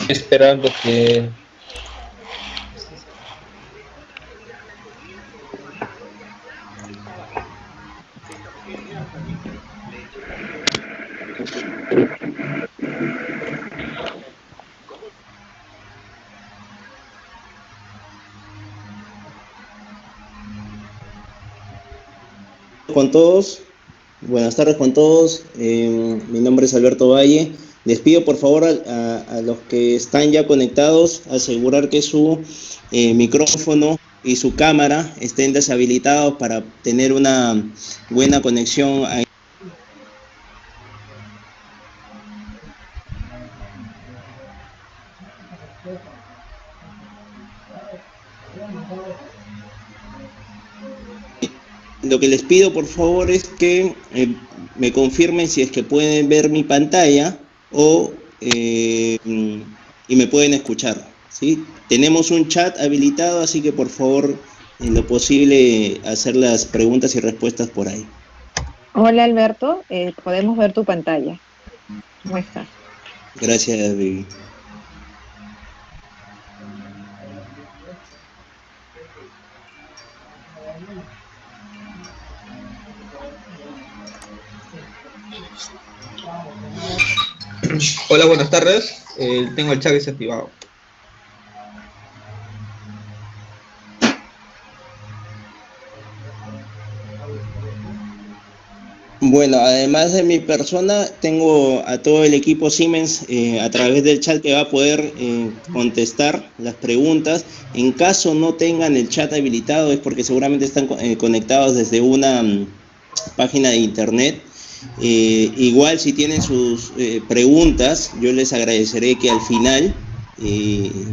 esperando que... Con todos, buenas tardes con todos. Mi nombre es Alberto Valle. Les pido por favor a los que están ya conectados asegurar que su micrófono y su cámara estén deshabilitados para tener una buena conexión ahí. Lo que les pido por favor es que me confirmen si es que pueden ver mi pantalla o y me pueden escuchar, ¿sí? Tenemos un chat habilitado, así que por favor, en lo posible, hacer las preguntas y respuestas por ahí. Hola Alberto, podemos ver tu pantalla. ¿Cómo estás? Gracias, Vivi. Hola, buenas tardes. Tengo el chat desactivado. Bueno, además de mi persona, tengo a todo el equipo Siemens a través del chat que va a poder contestar las preguntas. En caso no tengan el chat habilitado es porque seguramente están conectados desde una página de internet. Igual si tienen sus preguntas, yo les agradeceré que al final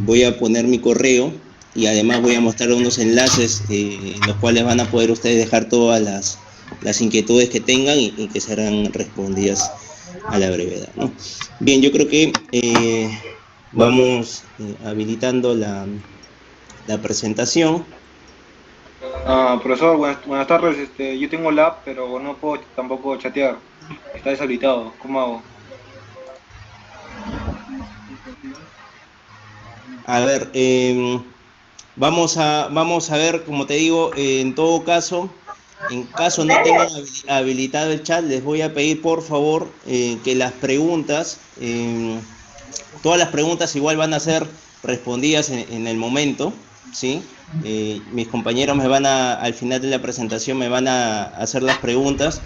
voy a poner mi correo y además voy a mostrar unos enlaces en los cuales van a poder ustedes dejar todas las inquietudes que tengan y que serán respondidas a la brevedad, ¿no? Bien, yo creo que vamos habilitando la presentación. Profesor, buenas tardes. Yo tengo la app, pero no puedo tampoco chatear. Está deshabilitado. ¿Cómo hago? A ver, vamos a ver, como te digo, en todo caso, en caso no tengan habilitado el chat, les voy a pedir por favor que las preguntas, todas las preguntas igual van a ser respondidas en el momento, ¿sí? Mis compañeros al final de la presentación me van a hacer las preguntas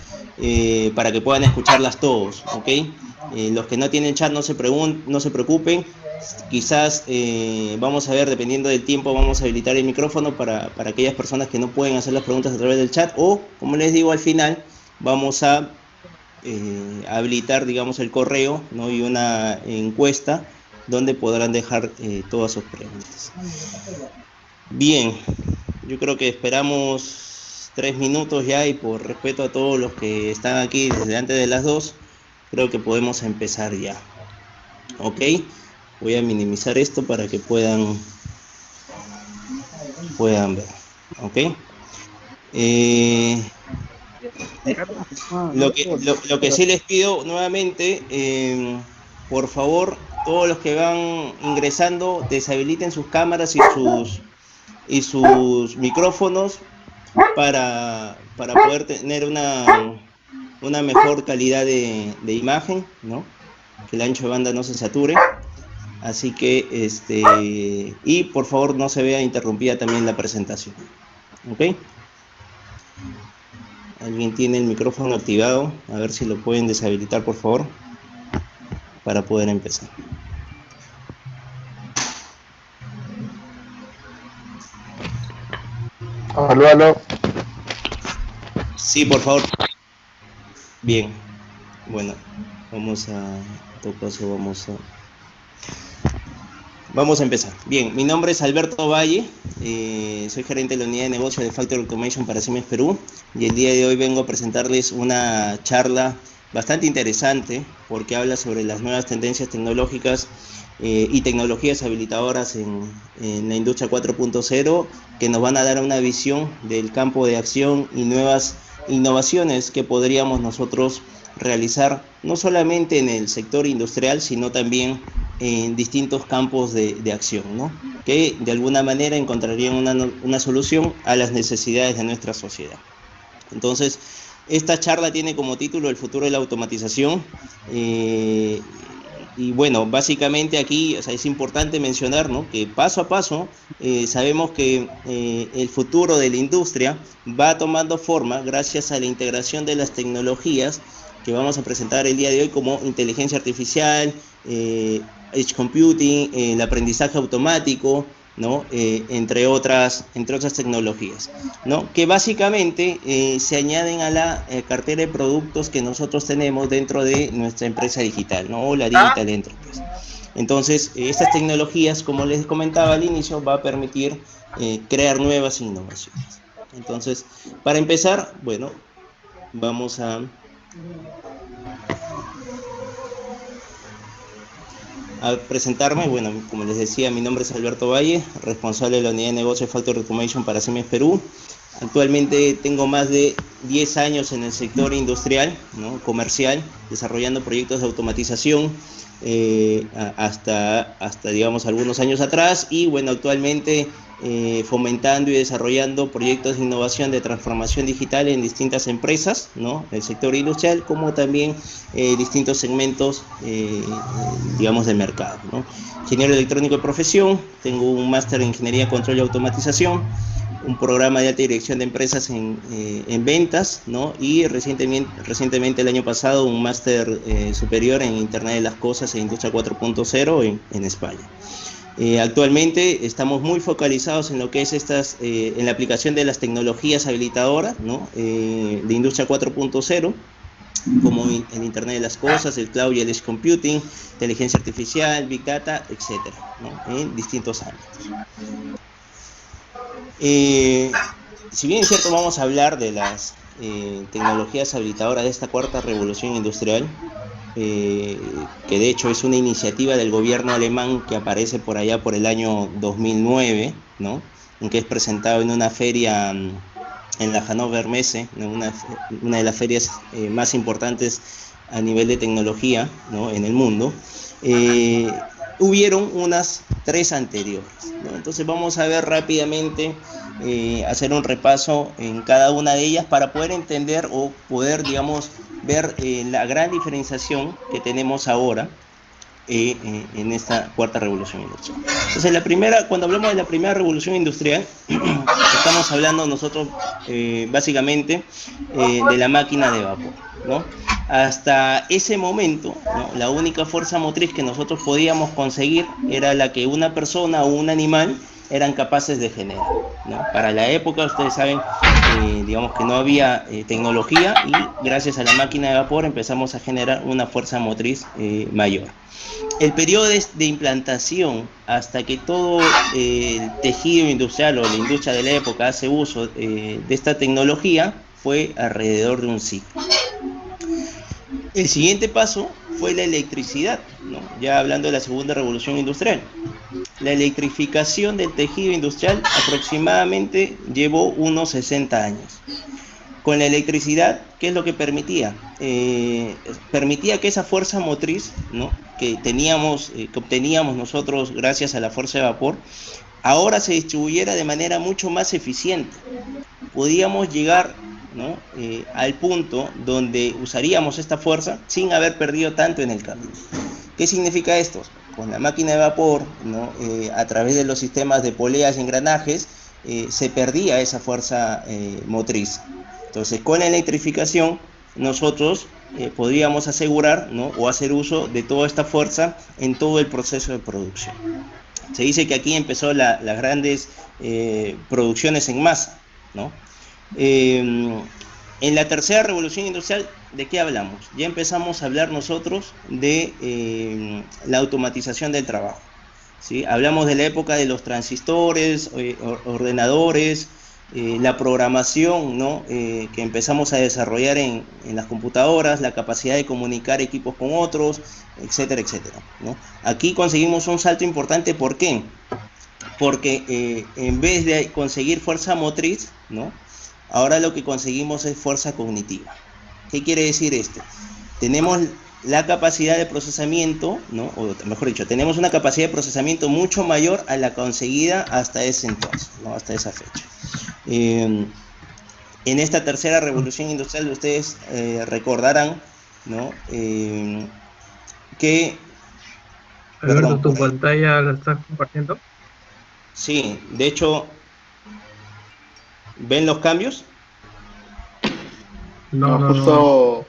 para que puedan escucharlas todos, ¿ok? Los que no tienen chat no se preocupen, quizás vamos a ver, dependiendo del tiempo, vamos a habilitar el micrófono para aquellas personas que no pueden hacer las preguntas a través del chat o, como les digo, al final vamos a habilitar, digamos, el correo, ¿no? Y una encuesta donde podrán dejar todas sus preguntas. Bien, yo creo que esperamos 3 minutos ya y por respeto a todos los que están aquí desde antes de las 2, creo que podemos empezar ya. ¿Ok? Voy a minimizar esto para que puedan ver. ¿Ok? Lo que sí les pido nuevamente, por favor, todos los que van ingresando, deshabiliten sus cámaras y sus micrófonos para poder tener una mejor calidad de imagen, ¿no? Que el ancho de banda no se sature. Así que, y por favor no se vea interrumpida también la presentación. ¿Ok? ¿Alguien tiene el micrófono activado? A ver si lo pueden deshabilitar, por favor, para poder empezar. Aló. Sí, por favor. Bien. Bueno, vamos a empezar. Bien, mi nombre es Alberto Valle, soy gerente de la unidad de negocio de Factory Automation para Siemens Perú y el día de hoy vengo a presentarles una charla bastante interesante porque habla sobre las nuevas tendencias tecnológicas y tecnologías habilitadoras en la industria 4.0 que nos van a dar una visión del campo de acción y nuevas innovaciones que podríamos nosotros realizar no solamente en el sector industrial, sino también en distintos campos de acción, ¿no? Que de alguna manera encontrarían una solución a las necesidades de nuestra sociedad. Entonces, esta charla tiene como título El futuro de la automatización. Y bueno, básicamente aquí, o sea, es importante mencionar, ¿no?, que paso a paso sabemos que el futuro de la industria va tomando forma gracias a la integración de las tecnologías que vamos a presentar el día de hoy, como inteligencia artificial, edge computing, el aprendizaje automático, ¿no? Entre otras tecnologías, ¿no?, que básicamente se añaden a la cartera de productos que nosotros tenemos dentro de nuestra empresa digital, ¿no?, o la Digital Enterprise. Entonces, estas tecnologías, como les comentaba al inicio, va a permitir crear nuevas innovaciones. Entonces, para empezar, bueno, vamos a presentarme. Bueno, como les decía, mi nombre es Alberto Valle, responsable de la unidad de negocio de Factory Automation para Siemens Perú. Actualmente tengo más de 10 años en el sector industrial, ¿no?, comercial, desarrollando proyectos de automatización hasta digamos algunos años atrás, y bueno, actualmente fomentando y desarrollando proyectos de innovación de transformación digital en distintas empresas, ¿no?, el sector industrial, como también distintos segmentos digamos de mercado, ¿no? Ingeniero electrónico de profesión, tengo un máster en ingeniería, control y automatización, un programa de alta dirección de empresas en ventas, ¿no?, y recientemente el año pasado un máster superior en Internet de las Cosas e Industria 4.0 en España. Actualmente estamos muy focalizados en lo que es en la aplicación de las tecnologías habilitadoras, ¿no?, de Industria 4.0, como el Internet de las Cosas, el Cloud y el Edge Computing, inteligencia artificial, Big Data, etcétera, ¿no?, en distintos ámbitos. Si bien es cierto, vamos a hablar de las tecnologías habilitadoras de esta cuarta revolución industrial, que de hecho es una iniciativa del gobierno alemán que aparece por allá por el año 2009, ¿no?, en que es presentado en una feria en la Hannover Messe, ¿no?, una de las ferias más importantes a nivel de tecnología, ¿no?, en el mundo. Hubieron unas 3 anteriores, ¿no? Entonces vamos a ver rápidamente, hacer un repaso en cada una de ellas para poder entender o poder, digamos, ver la gran diferenciación que tenemos ahora en esta cuarta revolución industrial. Entonces, cuando hablamos de la primera revolución industrial, estamos hablando nosotros básicamente de la máquina de vapor, ¿no? Hasta ese momento, ¿no?, la única fuerza motriz que nosotros podíamos conseguir era la que una persona o un animal eran capaces de generar, ¿no? Para la época, ustedes saben, digamos que no había tecnología, y gracias a la máquina de vapor empezamos a generar una fuerza motriz mayor. El periodo de implantación hasta que todo el tejido industrial o la industria de la época hace uso de esta tecnología fue alrededor de un siglo. El siguiente paso fue la electricidad, ¿no?, ya hablando de la segunda revolución industrial. La electrificación del tejido industrial aproximadamente llevó unos 60 años. Con la electricidad, ¿qué es lo que permitía? Permitía que esa fuerza motriz, ¿no?, que obteníamos nosotros gracias a la fuerza de vapor, ahora se distribuyera de manera mucho más eficiente. Podíamos llegar, ¿no?, al punto donde usaríamos esta fuerza sin haber perdido tanto en el camino. ¿Qué significa esto? Con la máquina de vapor, ¿no?, a través de los sistemas de poleas y engranajes, se perdía esa fuerza motriz. Entonces, con la electrificación, nosotros podríamos asegurar, ¿no?, o hacer uso de toda esta fuerza en todo el proceso de producción. Se dice que aquí empezó las grandes producciones en masa, ¿no? En la tercera revolución industrial, ¿de qué hablamos? Ya empezamos a hablar nosotros de la automatización del trabajo, ¿sí? Hablamos de la época de los transistores, ordenadores, la programación, ¿no?, que empezamos a desarrollar en las computadoras, la capacidad de comunicar equipos con otros, etcétera, etcétera, ¿no? Aquí conseguimos un salto importante. ¿Por qué? Porque en vez de conseguir fuerza motriz, ¿no?, ahora lo que conseguimos es fuerza cognitiva. ¿Qué quiere decir esto? Tenemos la capacidad de procesamiento, ¿no? O mejor dicho, tenemos una capacidad de procesamiento mucho mayor a la conseguida hasta ese entonces, ¿no? Hasta esa fecha. En esta tercera revolución industrial ustedes recordarán, ¿no? Que, Alberto, perdón, ¿tu pantalla la estás compartiendo? sí, de hecho, ¿ven los cambios? No, no, no. Justo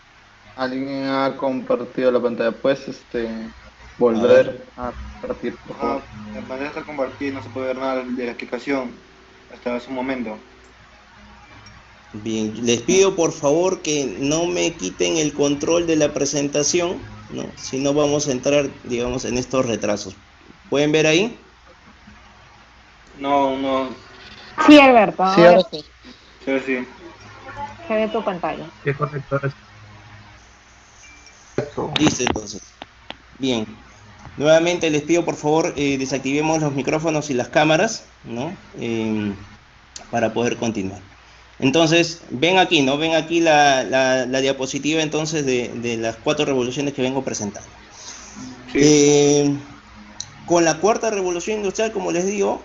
alguien ha compartido la pantalla. ¿Puedes A ver, volver a compartir, por Ajá, favor? la pantalla está compartida y no se puede ver nada de la aplicación hasta hace un momento. bien, les pido por favor que no me quiten el control de la presentación, ¿no? Si no vamos a entrar, digamos, en estos retrasos. ¿Pueden ver ahí? No, no, Sí, Alberto, Sí, ahora ahora sí. sí, sí. Se ve tu pantalla. ¿Qué conectores? Listo, entonces. Bien. Nuevamente les pido por favor desactivemos los micrófonos y las cámaras, ¿no? Para poder continuar. Entonces, ven aquí, ¿no? Ven aquí la diapositiva entonces de las 4 revoluciones que vengo presentando. Sí. Con la cuarta revolución industrial, como les digo,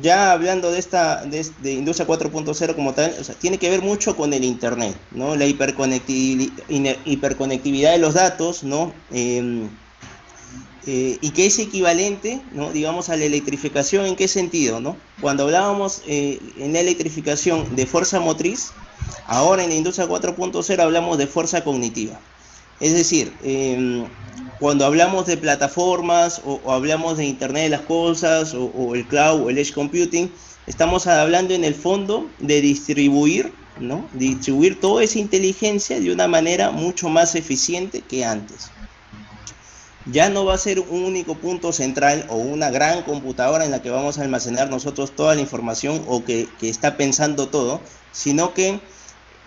ya hablando de industria 4.0 como tal, o sea, tiene que ver mucho con el internet, ¿no? La hiperconectividad de los datos, ¿no? Y que es equivalente, ¿no? Digamos, a la electrificación. ¿En qué sentido, no? Cuando hablábamos en la electrificación de fuerza motriz, ahora en la industria 4.0 hablamos de fuerza cognitiva. Es decir, cuando hablamos de plataformas o hablamos de Internet de las Cosas o el cloud o el edge computing, estamos hablando en el fondo de distribuir, ¿no? Distribuir toda esa inteligencia de una manera mucho más eficiente que antes. Ya no va a ser un único punto central o una gran computadora en la que vamos a almacenar nosotros toda la información o que está pensando todo, sino que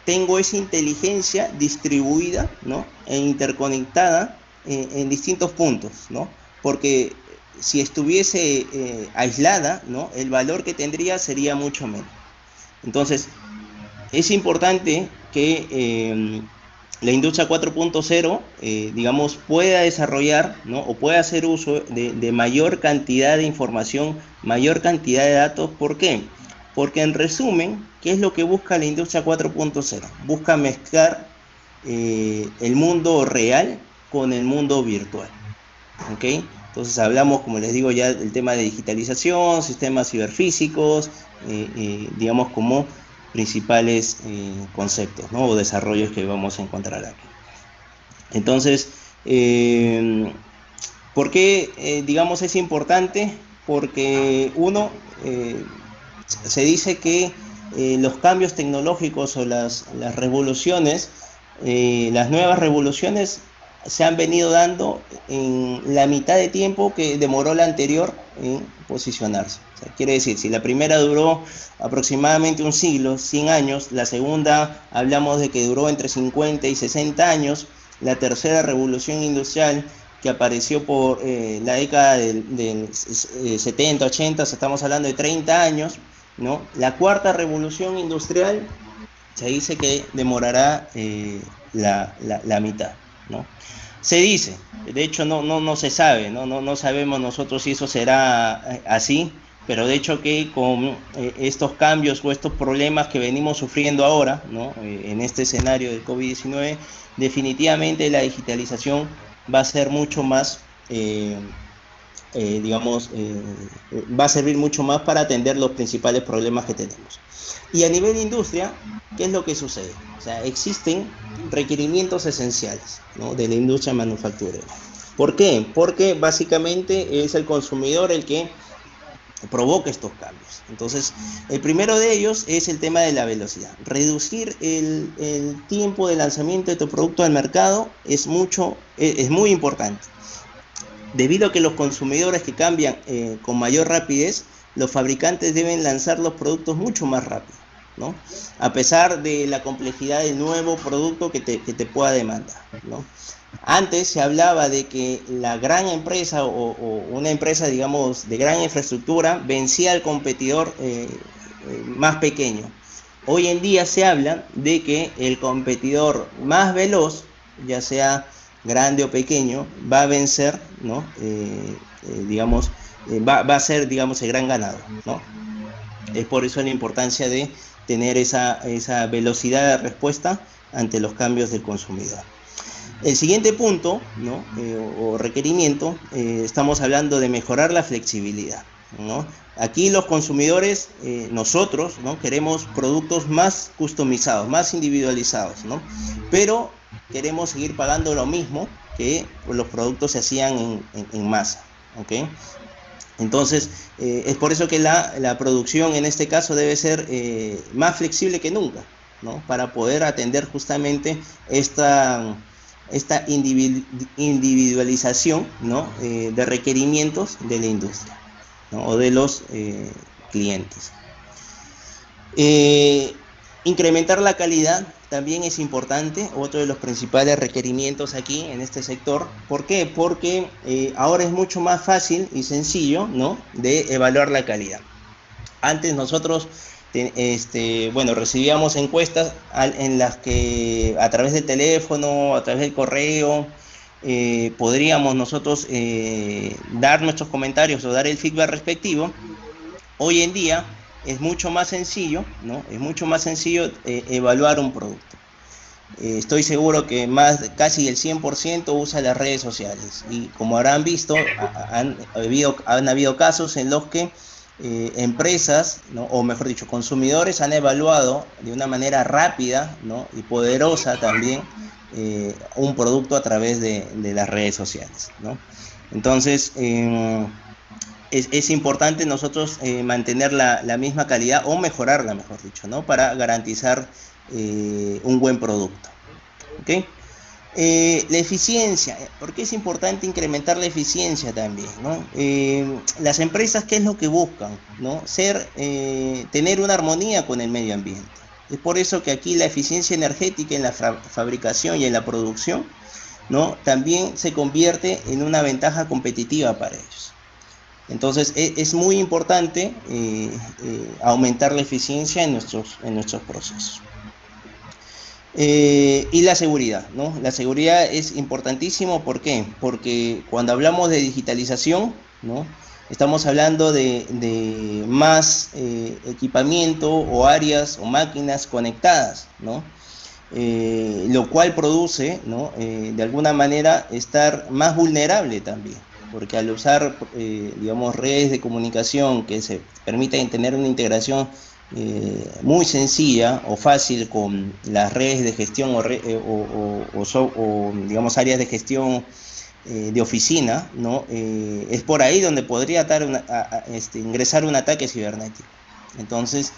tengo esa inteligencia distribuida, ¿no? E interconectada en distintos puntos, ¿no? Porque si estuviese aislada, ¿no? El valor que tendría sería mucho menos. Entonces, es importante que la industria 4.0, digamos, pueda desarrollar, ¿no? O pueda hacer uso de mayor cantidad de información, mayor cantidad de datos. ¿Por qué? Porque en resumen, ¿qué es lo que busca la industria 4.0? Busca mezclar el mundo real con el mundo virtual. ¿Ok? Entonces hablamos, como les digo, ya del tema de digitalización, sistemas ciberfísicos, digamos como principales conceptos, ¿no? O desarrollos que vamos a encontrar aquí. Entonces, ¿por qué, digamos, es importante? Porque uno, se dice que los cambios tecnológicos o las revoluciones, las nuevas revoluciones se han venido dando en la mitad de tiempo que demoró la anterior en posicionarse. O sea, quiere decir, si la primera duró aproximadamente un siglo, 100 años, la segunda hablamos de que duró entre 50 y 60 años, la tercera revolución industrial que apareció por la década del 70, 80, estamos hablando de 30 años, ¿no? La cuarta revolución industrial se dice que demorará la mitad, ¿no? Se dice, de hecho no se sabe, no sabemos nosotros si eso será así, pero de hecho que con estos cambios o estos problemas que venimos sufriendo ahora, ¿no? En este escenario del COVID-19, definitivamente la digitalización va a ser mucho más, digamos, va a servir mucho más para atender los principales problemas que tenemos. Y a nivel de industria, ¿qué es lo que sucede? O sea, existen requerimientos esenciales, ¿no? De la industria manufacturera. ¿Por qué? Porque básicamente es el consumidor el que provoca estos cambios. Entonces, el primero de ellos es el tema de la velocidad. Reducir el tiempo de lanzamiento de tu producto al mercado es muy importante. Debido a que los consumidores que cambian con mayor rapidez, los fabricantes deben lanzar los productos mucho más rápido, ¿no? A pesar de la complejidad del nuevo producto que te pueda demandar, ¿no? Antes se hablaba de que la gran empresa o una empresa, digamos, de gran infraestructura vencía al competidor más pequeño. Hoy en día se habla de que el competidor más veloz ya sea grande o pequeño, va a vencer, ¿no? Digamos, va a ser, digamos, el gran ganador, ¿no? Es por eso la importancia de tener esa velocidad de respuesta ante los cambios del consumidor. El siguiente punto, ¿no? O requerimiento, estamos hablando de mejorar la flexibilidad, ¿no? Aquí los consumidores, nosotros, ¿no? Queremos productos más customizados, más individualizados, ¿no? Pero queremos seguir pagando lo mismo que los productos se hacían en masa, ¿ok? Entonces, es por eso que la producción en este caso debe ser más flexible que nunca, ¿no? Para poder atender justamente esta individualización, ¿no? De requerimientos de la industria, ¿no? O de los clientes. Incrementar la calidad también es importante, otro de los principales requerimientos aquí en este sector. ¿Por qué? Porque ahora es mucho más fácil y sencillo, ¿no? De evaluar la calidad. Antes nosotros bueno, recibíamos encuestas en las que a través del teléfono, a través del correo, podríamos nosotros dar nuestros comentarios o dar el feedback respectivo. Hoy en día es mucho más sencillo, ¿no? Es mucho más sencillo evaluar un producto. Estoy seguro que casi el 100% usa las redes sociales, y como habrán visto, han habido casos en los que empresas, ¿no? O mejor dicho, consumidores han evaluado de una manera rápida, ¿no? Y poderosa también un producto a través de las redes sociales, ¿no? Entonces, es importante nosotros mantener la misma calidad o mejorarla, mejor dicho, ¿no? Para garantizar un buen producto, ¿ok? La eficiencia, ¿por qué es importante incrementar la eficiencia también, ¿no? Las empresas, ¿qué es lo que buscan, ¿no? Tener una armonía con el medio ambiente. Es por eso que aquí la eficiencia energética en la fabricación y en la producción, ¿no? También se convierte en una ventaja competitiva para ellos. Entonces es muy importante aumentar la eficiencia en nuestros procesos. Y la seguridad, ¿no? La seguridad es importantísimo, ¿por qué? Porque cuando hablamos de digitalización, ¿no? Estamos hablando de más equipamiento o áreas o máquinas conectadas, ¿no? Lo cual produce, ¿no? De alguna manera estar más vulnerable también, porque al usar, digamos, redes de comunicación que se permiten tener una integración muy sencilla o fácil con las redes de gestión o digamos áreas de gestión de oficina, ¿no? Es por ahí donde podría ingresar un ataque cibernético. Entonces,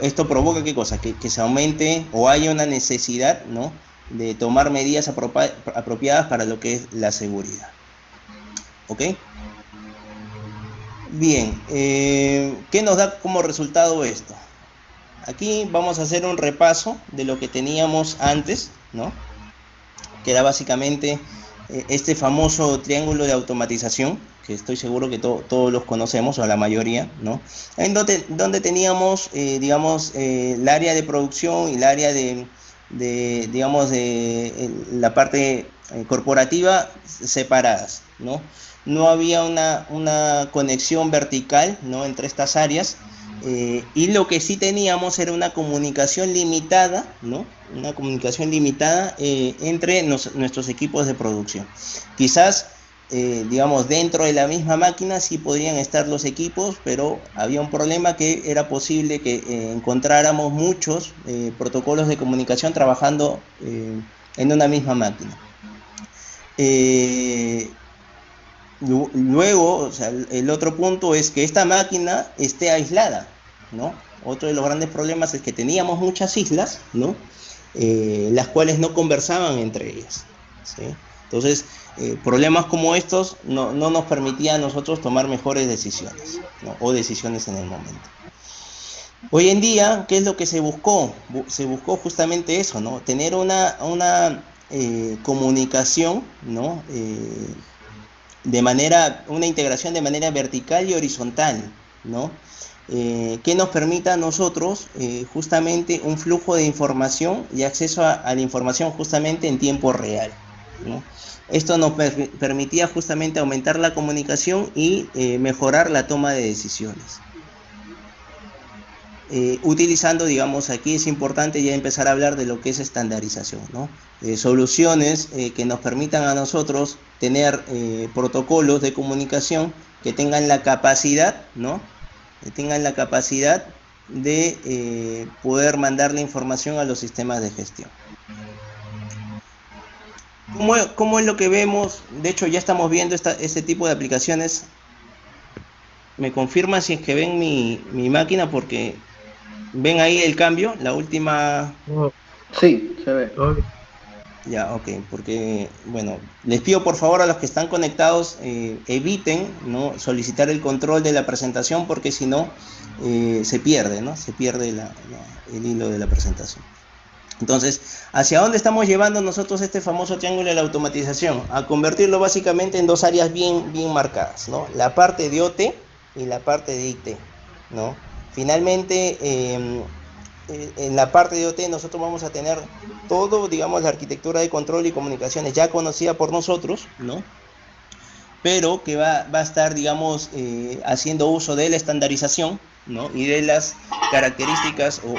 esto provoca ¿qué cosa? Que se aumente o haya una necesidad, ¿no? De tomar medidas apropiadas para lo que es la seguridad. ¿Ok? Bien, ¿qué nos da como resultado esto? Aquí vamos a hacer un repaso de lo que teníamos antes, ¿no? Que era básicamente este famoso triángulo de automatización, que estoy seguro que todos los conocemos, o la mayoría, ¿no? En donde teníamos, digamos, el área de producción y el área digamos, de la parte corporativa separadas, ¿no? No había una conexión vertical, ¿no? Entre estas áreas, y lo que sí teníamos era una comunicación limitada, ¿no? Una comunicación limitada entre nuestros equipos de producción. Quizás, digamos, dentro de la misma máquina sí podrían estar los equipos, pero había un problema, que era posible que encontráramos muchos protocolos de comunicación trabajando en una misma máquina. Luego, o sea, el otro punto es que esta máquina esté aislada, ¿no? Otro de los grandes problemas es que teníamos muchas islas, ¿no? Las cuales no conversaban entre ellas, ¿sí? Entonces, problemas como estos no nos permitían a nosotros tomar mejores decisiones, ¿no? O decisiones en el momento. Hoy en día, ¿qué es lo que se buscó? Se buscó justamente eso, ¿no? Tener una comunicación, ¿no? Una integración de manera vertical y horizontal, ¿no? que nos permita a nosotros justamente un flujo de información y acceso a la información justamente en tiempo real, ¿no? Esto nos permitía justamente aumentar la comunicación y mejorar la toma de decisiones. Utilizando, digamos, aquí es importante ya empezar a hablar de lo que es estandarización, ¿no? Soluciones que nos permitan a nosotros tener protocolos de comunicación que tengan la capacidad, ¿no? Que tengan la capacidad de poder mandar la información a los sistemas de gestión. ¿Cómo es lo que vemos? De hecho, ya estamos viendo este tipo de aplicaciones. Me confirman si es que ven mi máquina, porque ven ahí el cambio, la última. Oh, Sí, se ve. todo bien. Ya, ok, porque, bueno, les pido por favor a los que están conectados, eviten, ¿no?, solicitar el control de la presentación, porque si no, se pierde, ¿no? Se pierde el hilo de la presentación. Entonces, ¿hacia dónde estamos llevando nosotros este famoso triángulo de la automatización? A convertirlo básicamente en dos áreas bien marcadas, ¿no? La parte de OT y la parte de IT, ¿no? Finalmente, en la parte de OT nosotros vamos a tener todo, digamos, la arquitectura de control y comunicaciones ya conocida por nosotros, ¿no? Pero que va a estar, digamos, haciendo uso de la estandarización, ¿no?, y de las características o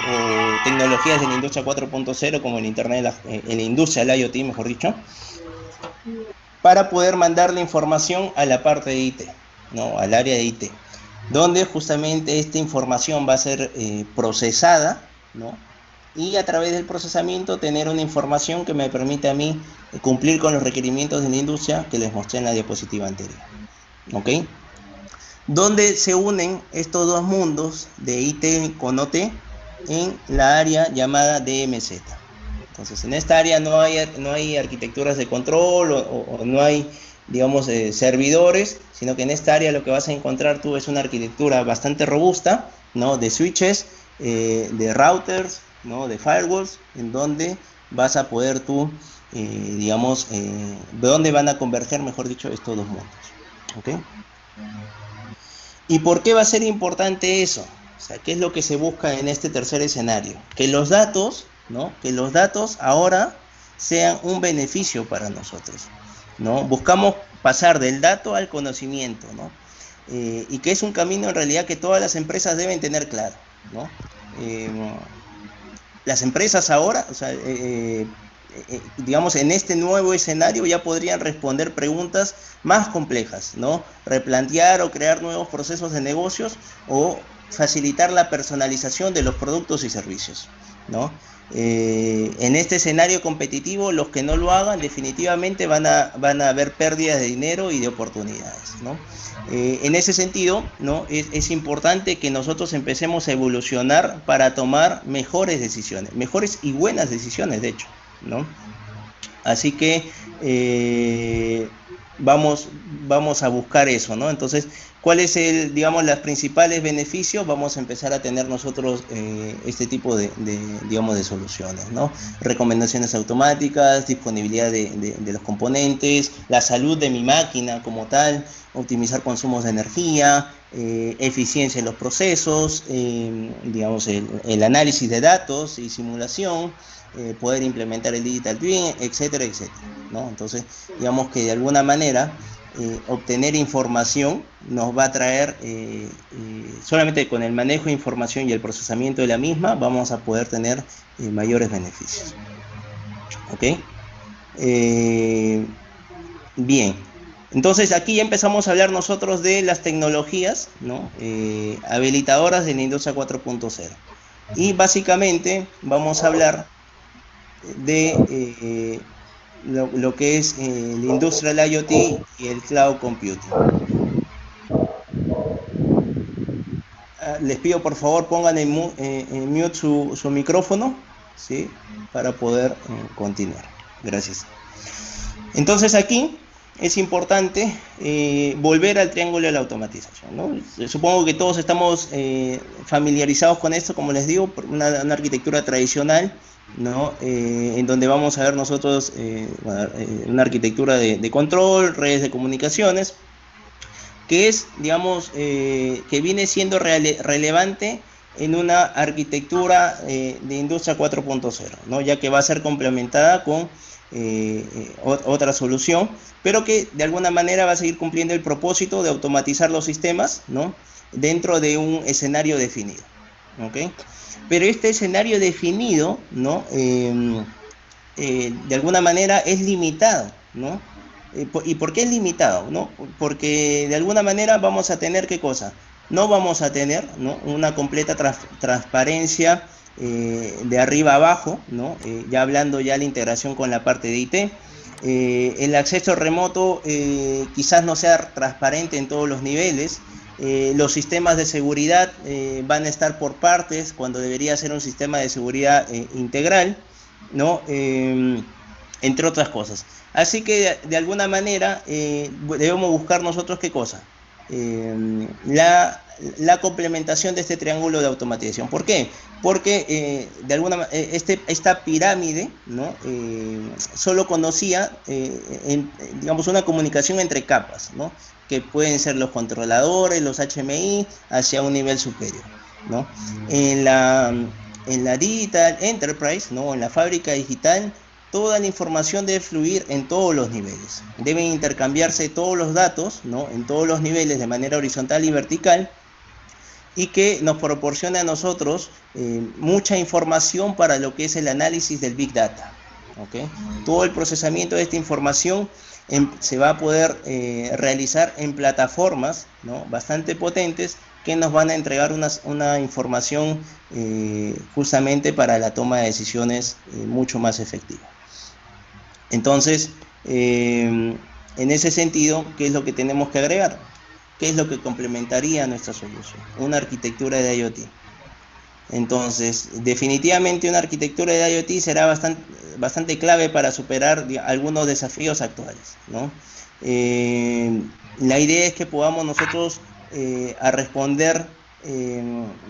tecnologías de la industria 4.0, como el Internet, en la industria del IoT, mejor dicho, para poder mandar la información a la parte de IT, ¿no?, al área de IT, donde justamente esta información va a ser procesada, ¿no?, y a través del procesamiento tener una información que me permite a mí cumplir con los requerimientos de la industria que les mostré en la diapositiva anterior. ¿Ok? Donde se unen estos dos mundos de IT con OT en la área llamada DMZ. Entonces, en esta área no hay arquitecturas de control o no hay, digamos, servidores, sino que en esta área lo que vas a encontrar tú es una arquitectura bastante robusta, ¿no?, de switches, de routers, ¿no?, de firewalls, en donde vas a poder tú, digamos, de dónde van a converger, mejor dicho, estos dos mundos. ¿Ok? ¿Y por qué va a ser importante eso? O sea, ¿qué es lo que se busca en este tercer escenario? Que los datos, ¿no?, que los datos ahora sean un beneficio para nosotros, ¿no? Buscamos pasar del dato al conocimiento, ¿no? Y que es un camino en realidad que todas las empresas deben tener claro, ¿no? Las empresas ahora, o sea, digamos, en este nuevo escenario ya podrían responder preguntas más complejas, ¿no? Replantear o crear nuevos procesos de negocios o facilitar la personalización de los productos y servicios, ¿no? En este escenario competitivo, los que no lo hagan definitivamente van a haber pérdidas de dinero y de oportunidades, ¿no? En ese sentido, ¿no?, es importante que nosotros empecemos a evolucionar para tomar mejores decisiones, mejores y buenas decisiones, de hecho, ¿no? Así que vamos a buscar eso, ¿no? Entonces, ¿cuál es digamos, los principales beneficios? Vamos a empezar a tener nosotros este tipo digamos, de soluciones, ¿no? Recomendaciones automáticas, disponibilidad de los componentes, la salud de mi máquina como tal, optimizar consumos de energía, eficiencia en los procesos, digamos, el análisis de datos y simulación, poder implementar el Digital Twin, etcétera, etcétera, ¿no? Entonces, digamos que de alguna manera obtener información nos va a traer, solamente con el manejo de información y el procesamiento de la misma, vamos a poder tener mayores beneficios. ¿Ok? Bien. Entonces, aquí ya empezamos a hablar nosotros de las tecnologías, ¿no?, habilitadoras de la industria 4.0. Y básicamente vamos a hablar de lo que es la industria del IoT y el cloud computing. Les pido por favor pongan en mute su micrófono, ¿sí?, para poder continuar. Gracias. Entonces aquí es importante volver al triángulo de la automatización, ¿no? Supongo que todos estamos familiarizados con esto, como les digo, una arquitectura tradicional, ¿no?, en donde vamos a ver nosotros una arquitectura de control, redes de comunicaciones, que es, digamos, que viene siendo relevante en una arquitectura de industria 4.0, ¿no? Ya que va a ser complementada con otra solución, pero que de alguna manera va a seguir cumpliendo el propósito de automatizar los sistemas, ¿no? Dentro de un escenario definido, ¿ok? Pero este escenario definido, ¿no? De alguna manera es limitado, ¿no? ¿Y por qué es limitado? ¿No? Porque de alguna manera vamos a tener, ¿qué cosa? No vamos a tener, ¿no?, una completa transparencia de arriba a abajo, ¿no? Ya hablando ya de la integración con la parte de IT. El acceso remoto quizás no sea transparente en todos los niveles. Los sistemas de seguridad van a estar por partes cuando debería ser un sistema de seguridad integral, ¿no? Entre otras cosas. Así que de alguna manera debemos buscar nosotros, ¿qué cosa? La complementación de este triángulo de automatización. ¿Por qué? Porque de alguna esta pirámide, ¿no? Solo conocía digamos, una comunicación entre capas, ¿no? Que pueden ser los controladores, los HMI, hacia un nivel superior, ¿no? En la Digital Enterprise, ¿no?, en la fábrica digital, toda la información debe fluir en todos los niveles. Deben intercambiarse todos los datos, ¿no?, en todos los niveles de manera horizontal y vertical, y que nos proporcione a nosotros mucha información para lo que es el análisis del Big Data, ¿okay? Todo el procesamiento de esta información se va a poder realizar en plataformas, ¿no?, bastante potentes, que nos van a entregar una información justamente para la toma de decisiones mucho más efectiva. Entonces, en ese sentido, ¿qué es lo que tenemos que agregar? ¿Qué es lo que complementaría nuestra solución? Una arquitectura de IoT. Entonces, definitivamente una arquitectura de IoT será bastante clave para superar algunos desafíos actuales, ¿no? La idea es que podamos nosotros a responder,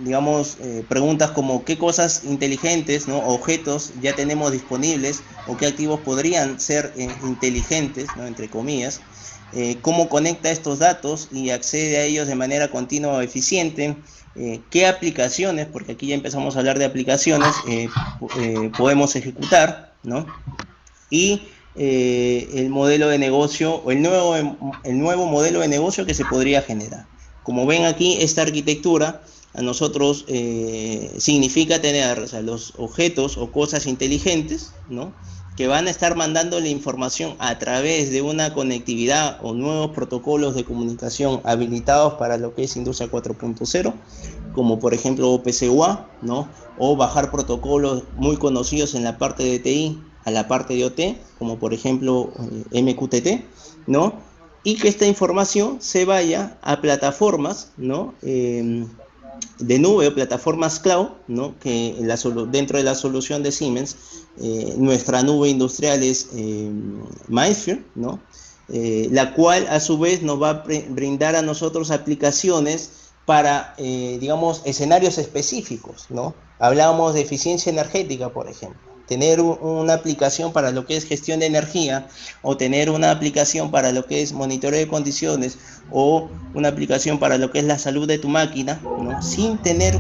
digamos, preguntas como qué cosas inteligentes, ¿no?, objetos ya tenemos disponibles, o qué activos podrían ser inteligentes, ¿no?, entre comillas, cómo conecta estos datos y accede a ellos de manera continua o eficiente, qué aplicaciones, porque aquí ya empezamos a hablar de aplicaciones, podemos ejecutar, ¿no? Y el modelo de negocio, o el nuevo modelo de negocio que se podría generar. Como ven aquí, esta arquitectura a nosotros significa tener, o sea, los objetos o cosas inteligentes, ¿no?, que van a estar mandando la información a través de una conectividad o nuevos protocolos de comunicación habilitados para lo que es Industria 4.0, como por ejemplo OPC UA, ¿no?, o bajar protocolos muy conocidos en la parte de TI a la parte de OT, como por ejemplo MQTT, ¿no?, y que esta información se vaya a plataformas, ¿no?, de nube o plataformas cloud, ¿no?, que dentro de la solución de Siemens, nuestra nube industrial es MindSphere, ¿no?, la cual a su vez nos va a brindar a nosotros aplicaciones para, digamos, escenarios específicos, ¿no? Hablábamos de eficiencia energética, por ejemplo. Tener una aplicación para lo que es gestión de energía, o tener una aplicación para lo que es monitoreo de condiciones, o una aplicación para lo que es la salud de tu máquina, ¿no?, sin tener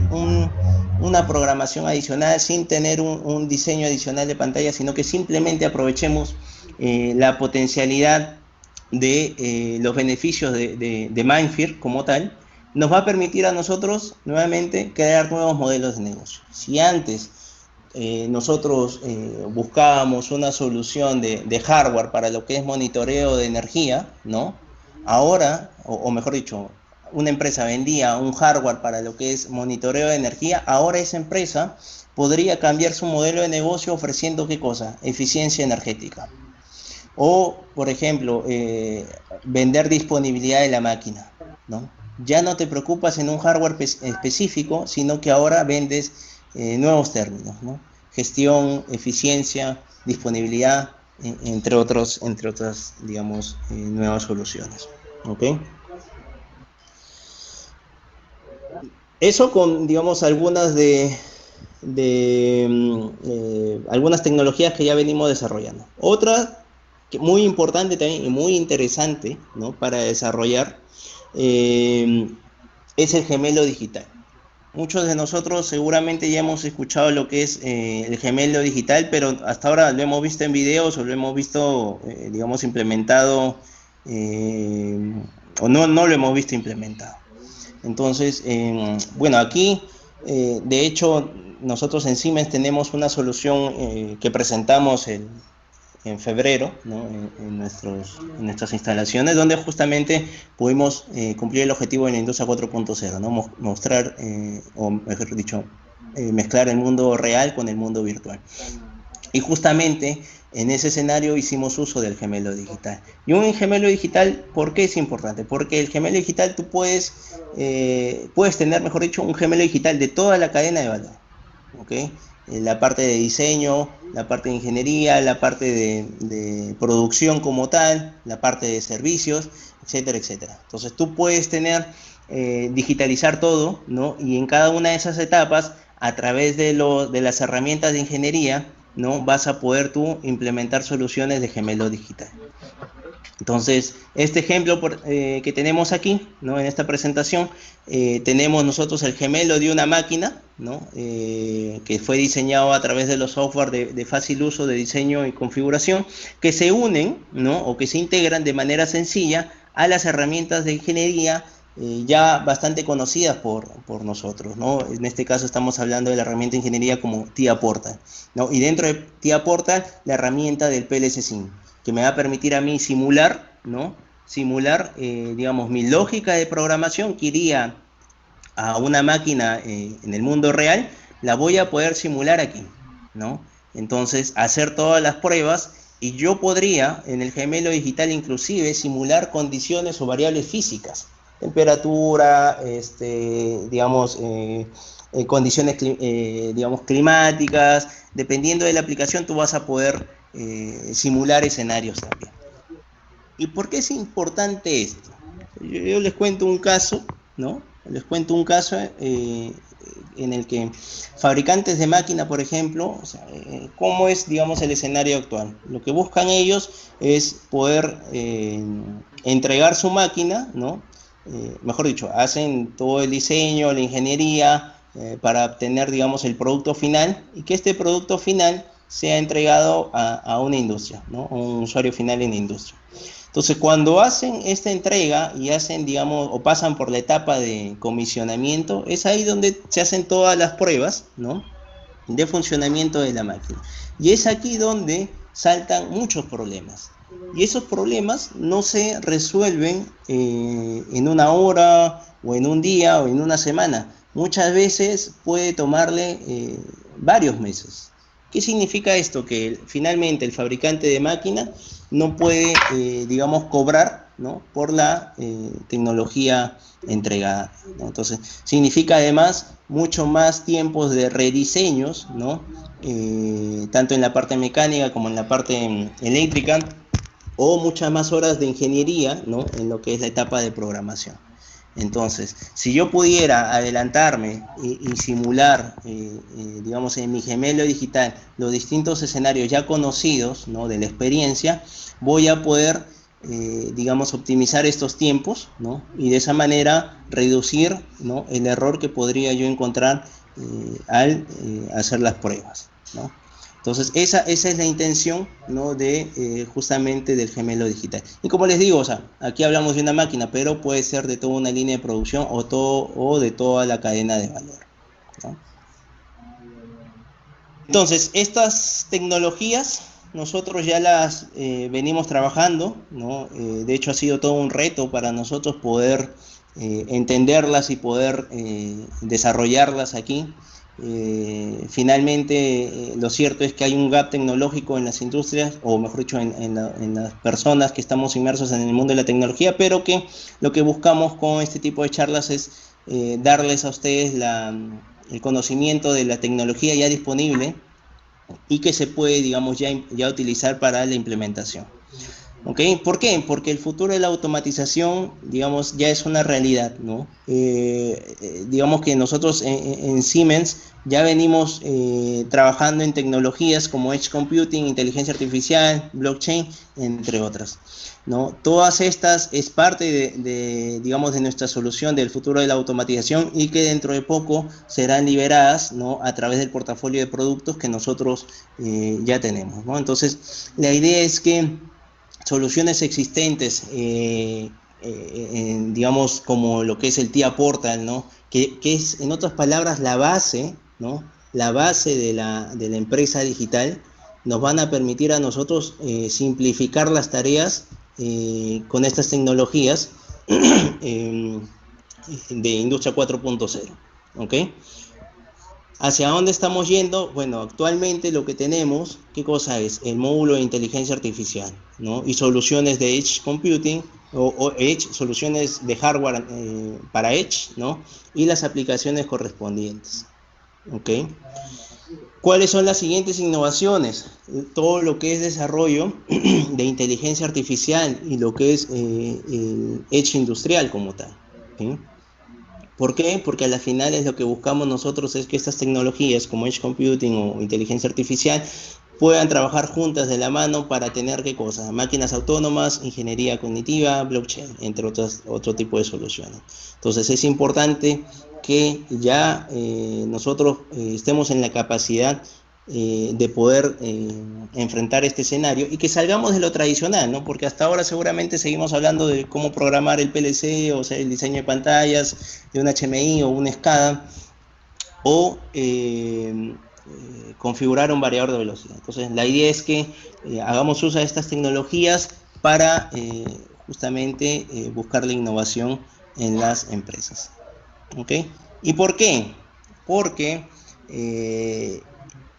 una programación adicional, sin tener un diseño adicional de pantalla, sino que simplemente aprovechemos la potencialidad de los beneficios de MindSphere como tal, nos va a permitir a nosotros nuevamente crear nuevos modelos de negocio. Si antes nosotros buscábamos una solución de hardware para lo que es monitoreo de energía, ¿no?, ahora, o mejor dicho, una empresa vendía un hardware para lo que es monitoreo de energía, ahora esa empresa podría cambiar su modelo de negocio ofreciendo, ¿qué cosa? Eficiencia energética. O, por ejemplo, vender disponibilidad de la máquina, ¿no? Ya no te preocupas en un hardware específico, sino que ahora vendes nuevos términos, ¿no? Gestión, eficiencia, disponibilidad, entre otras, digamos, nuevas soluciones. ¿Ok? Eso con, digamos, algunas algunas tecnologías que ya venimos desarrollando. Otra que muy importante también y muy interesante, ¿no?, para desarrollar, es el gemelo digital. Muchos de nosotros seguramente ya hemos escuchado lo que es el gemelo digital, pero hasta ahora lo hemos visto en videos o lo hemos visto, digamos, implementado, o no lo hemos visto implementado. Entonces, bueno, aquí, de hecho, nosotros en Siemens tenemos una solución que presentamos en febrero, ¿no? en nuestras instalaciones, donde justamente pudimos cumplir el objetivo de la industria 4.0, ¿no? Mostrar, o mejor dicho, mezclar el mundo real con el mundo virtual. Y justamente en ese escenario hicimos uso del gemelo digital. Y un gemelo digital, ¿por qué es importante? Porque el gemelo digital tú puedes tener, mejor dicho, un gemelo digital de toda la cadena de valor, ¿ok? La parte de diseño, la parte de ingeniería, la parte de producción como tal, la parte de servicios, etcétera, etcétera. Entonces tú puedes tener, digitalizar todo, ¿no? Y en cada una de esas etapas, a través de las herramientas de ingeniería, ¿no? Vas a poder tú implementar soluciones de gemelo digital. Entonces, este ejemplo que tenemos aquí, ¿no? En esta presentación, tenemos nosotros el gemelo de una máquina, ¿no? Que fue diseñado a través de los software de fácil uso de diseño y configuración, que se unen, ¿no? O que se integran de manera sencilla a las herramientas de ingeniería ya bastante conocidas por nosotros, ¿no? En este caso estamos hablando de la herramienta de ingeniería como TIA Portal, ¿no? Y dentro de TIA Portal, la herramienta del PLC Sim, que me va a permitir a mí simular, ¿no? Simular, digamos, mi lógica de programación que iría a una máquina en el mundo real, la voy a poder simular aquí, ¿no? Entonces, hacer todas las pruebas, y yo podría, en el gemelo digital inclusive, simular condiciones o variables físicas, temperatura, digamos, condiciones, digamos, climáticas. Dependiendo de la aplicación, tú vas a poder simular escenarios también. ¿Y por qué es importante esto? Yo les cuento un caso, ¿no? Les cuento un caso en el que fabricantes de máquina, por ejemplo, o sea, ¿cómo es, digamos, el escenario actual? Lo que buscan ellos es poder entregar su máquina, ¿no? Mejor dicho, hacen todo el diseño, la ingeniería, para obtener, digamos, el producto final, y que este producto final sea entregado a una industria, ¿no? A un usuario final en la industria. Entonces, cuando hacen esta entrega y hacen, digamos, o pasan por la etapa de comisionamiento, es ahí donde se hacen todas las pruebas, ¿no? De funcionamiento de la máquina. Y es aquí donde saltan muchos problemas. Y esos problemas no se resuelven en una hora, o en un día, o en una semana. Muchas veces puede tomarle varios meses. ¿Qué significa esto? Que finalmente el fabricante de máquina no puede, digamos, cobrar, ¿no? Por la tecnología entregada, ¿no? Entonces, significa además mucho más tiempos de rediseños, ¿no? Tanto en la parte mecánica como en la parte eléctrica, o muchas más horas de ingeniería, ¿no? En lo que es la etapa de programación. Entonces, si yo pudiera adelantarme y simular, digamos, en mi gemelo digital, los distintos escenarios ya conocidos, ¿no? De la experiencia, voy a poder, digamos, optimizar estos tiempos, ¿no? Y de esa manera reducir, ¿no? El error que podría yo encontrar al hacer las pruebas, ¿no? Entonces, esa es la intención, ¿no? De justamente del gemelo digital. Y como les digo, o sea, aquí hablamos de una máquina, pero puede ser de toda una línea de producción o de toda la cadena de valor, ¿no? Entonces, estas tecnologías nosotros ya las venimos trabajando, ¿no? De hecho, ha sido todo un reto para nosotros poder entenderlas y poder desarrollarlas aquí. Finalmente, lo cierto es que hay un gap tecnológico en las industrias, o mejor dicho, en las personas que estamos inmersos en el mundo de la tecnología, pero que lo que buscamos con este tipo de charlas es darles a ustedes el conocimiento de la tecnología ya disponible y que se puede, digamos, ya utilizar para la implementación. ¿Ok? ¿Por qué? Porque el futuro de la automatización, digamos, ya es una realidad, ¿no? Digamos que nosotros en Siemens ya venimos trabajando en tecnologías como Edge Computing, inteligencia artificial, blockchain, entre otras, ¿no? Todas estas es parte digamos, de nuestra solución del futuro de la automatización y que dentro de poco serán liberadas, ¿no? A través del portafolio de productos que nosotros ya tenemos, ¿no? Entonces, la idea es que soluciones existentes, digamos, como lo que es el TIA Portal, ¿no? Que es, en otras palabras, la base, ¿no? La base de la empresa digital, nos van a permitir a nosotros simplificar las tareas con estas tecnologías de Industria 4.0, ¿ok? ¿Hacia dónde estamos yendo? Bueno, actualmente lo que tenemos, ¿qué cosa es? El módulo de inteligencia artificial, ¿no? Y soluciones de Edge Computing, o Edge, soluciones de hardware para Edge, ¿no? Y las aplicaciones correspondientes, ¿ok? ¿Cuáles son las siguientes innovaciones? Todo lo que es desarrollo de inteligencia artificial y lo que es el Edge industrial como tal, ¿sí? ¿Por qué? Porque a la final es lo que buscamos nosotros es que estas tecnologías como Edge Computing o inteligencia artificial puedan trabajar juntas de la mano para tener ¿qué cosa? Máquinas autónomas, ingeniería cognitiva, blockchain, entre otro tipo de soluciones. Entonces es importante que ya nosotros estemos en la capacidad de poder enfrentar este escenario y que salgamos de lo tradicional, ¿no? Porque hasta ahora seguramente seguimos hablando de cómo programar el PLC, o sea, el diseño de pantallas, de un HMI o un SCADA, o configurar un variador de velocidad. Entonces, la idea es que hagamos uso de estas tecnologías para justamente buscar la innovación en las empresas. ¿Ok? ¿Y por qué? Porque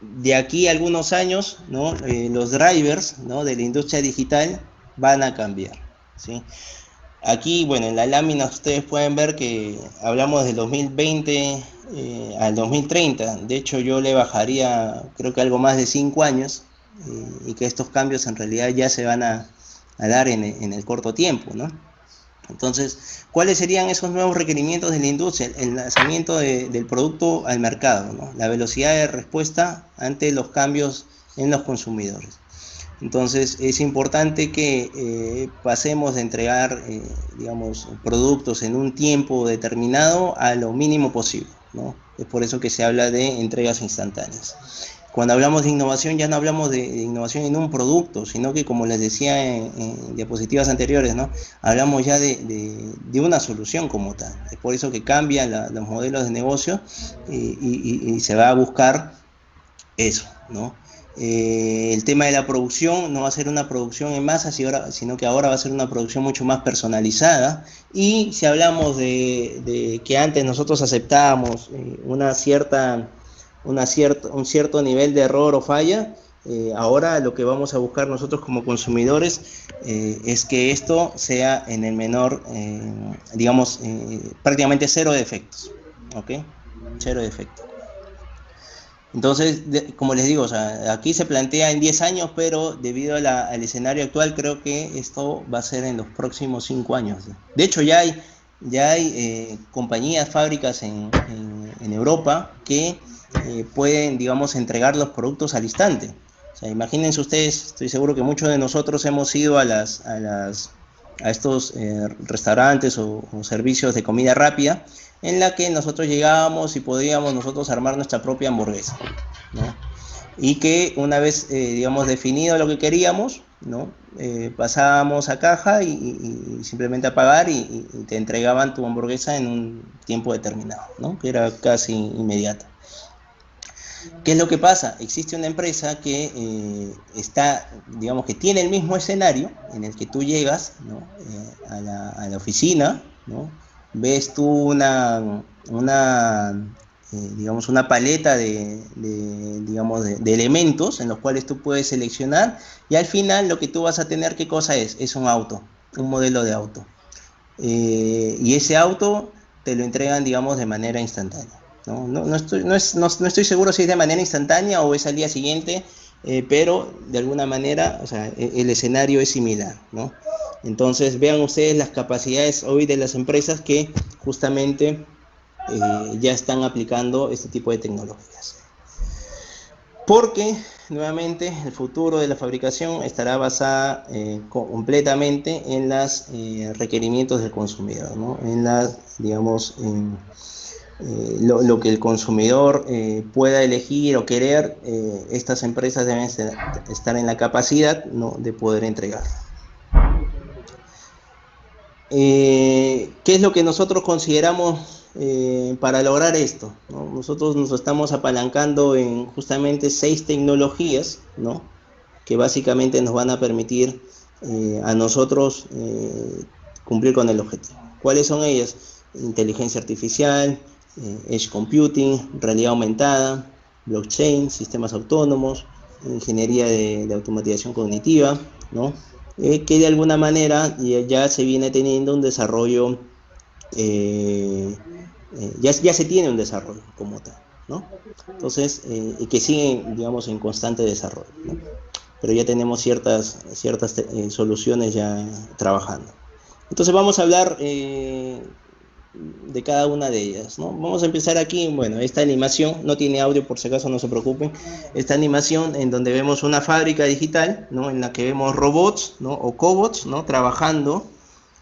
de aquí a algunos años, ¿no? Los drivers, ¿no? De la industria digital van a cambiar, ¿sí? Aquí, bueno, en la lámina ustedes pueden ver que hablamos del 2020 al 2030. De hecho, yo le bajaría, creo que algo más de 5 años, y que estos cambios en realidad ya se van a dar en el corto tiempo, ¿no? Entonces, ¿cuáles serían esos nuevos requerimientos de la industria? El lanzamiento del producto al mercado, ¿no? La velocidad de respuesta ante los cambios en los consumidores. Entonces, es importante que pasemos de entregar, digamos, productos en un tiempo determinado a lo mínimo posible, ¿no? Es por eso que se habla de entregas instantáneas. Cuando hablamos de innovación, ya no hablamos de innovación en un producto, sino que, como les decía en diapositivas anteriores, ¿no? Hablamos ya de una solución como tal. Es por eso que cambian los modelos de negocio y se va a buscar eso, ¿no? El tema de la producción no va a ser una producción en masa, sino que ahora va a ser una producción mucho más personalizada. Y si hablamos de que antes nosotros aceptábamos un cierto nivel de error o falla, ahora lo que vamos a buscar nosotros como consumidores es que esto sea en el menor, digamos, prácticamente cero defectos, ¿ok? Cero defectos. Entonces, como les digo, o sea, aquí se plantea en 10 años, pero debido al escenario actual, creo que esto va a ser en los próximos 5 años. De hecho, ya hay compañías, fábricas en Europa que pueden, digamos, entregar los productos al instante. O sea, imagínense ustedes, estoy seguro que muchos de nosotros hemos ido a estos restaurantes o servicios de comida rápida, en la que nosotros llegábamos y podíamos nosotros armar nuestra propia hamburguesa, ¿no? Y que una vez, digamos, definido lo que queríamos, ¿no? Pasábamos a caja y simplemente a pagar y te entregaban tu hamburguesa en un tiempo determinado, ¿no? Que era casi inmediato. ¿Qué es lo que pasa? Existe una empresa que está, digamos, que tiene el mismo escenario en el que tú llegas, ¿no? A la oficina, ¿no? Ves tú digamos, una paleta digamos, de elementos en los cuales tú puedes seleccionar, y al final lo que tú vas a tener, ¿qué cosa es? Es un auto, un modelo de auto. Y ese auto te lo entregan, digamos, de manera instantánea. No estoy seguro si es de manera instantánea o es al día siguiente, pero de alguna manera, o sea, el escenario es similar, ¿no? Entonces vean ustedes las capacidades hoy de las empresas que justamente ya están aplicando este tipo de tecnologías. Porque, nuevamente, el futuro de la fabricación estará basada completamente en los requerimientos del consumidor, ¿no? En las, digamos, lo que el consumidor pueda elegir o querer, estas empresas deben estar en la capacidad, ¿no?, de poder entregar. ¿Qué es lo que nosotros consideramos para lograr esto, ¿no? Nosotros nos estamos apalancando en justamente 6 tecnologías, ¿no?, que básicamente nos van a permitir a nosotros cumplir con el objetivo. ¿Cuáles son ellas? Inteligencia artificial, edge computing, realidad aumentada, blockchain, sistemas autónomos, ingeniería de automatización cognitiva, ¿no? Que de alguna manera ya se viene teniendo un desarrollo, ya se tiene un desarrollo como tal, ¿no? Entonces, y que sigue, digamos, en constante desarrollo, ¿no? Pero ya tenemos ciertas soluciones ya trabajando. Entonces vamos a hablar de cada una de ellas, ¿no? Vamos a empezar aquí. Bueno, esta animación no tiene audio, por si acaso, no se preocupen. Esta animación en donde vemos una fábrica digital, ¿no?, en la que vemos robots, ¿no?, o cobots, ¿no?, trabajando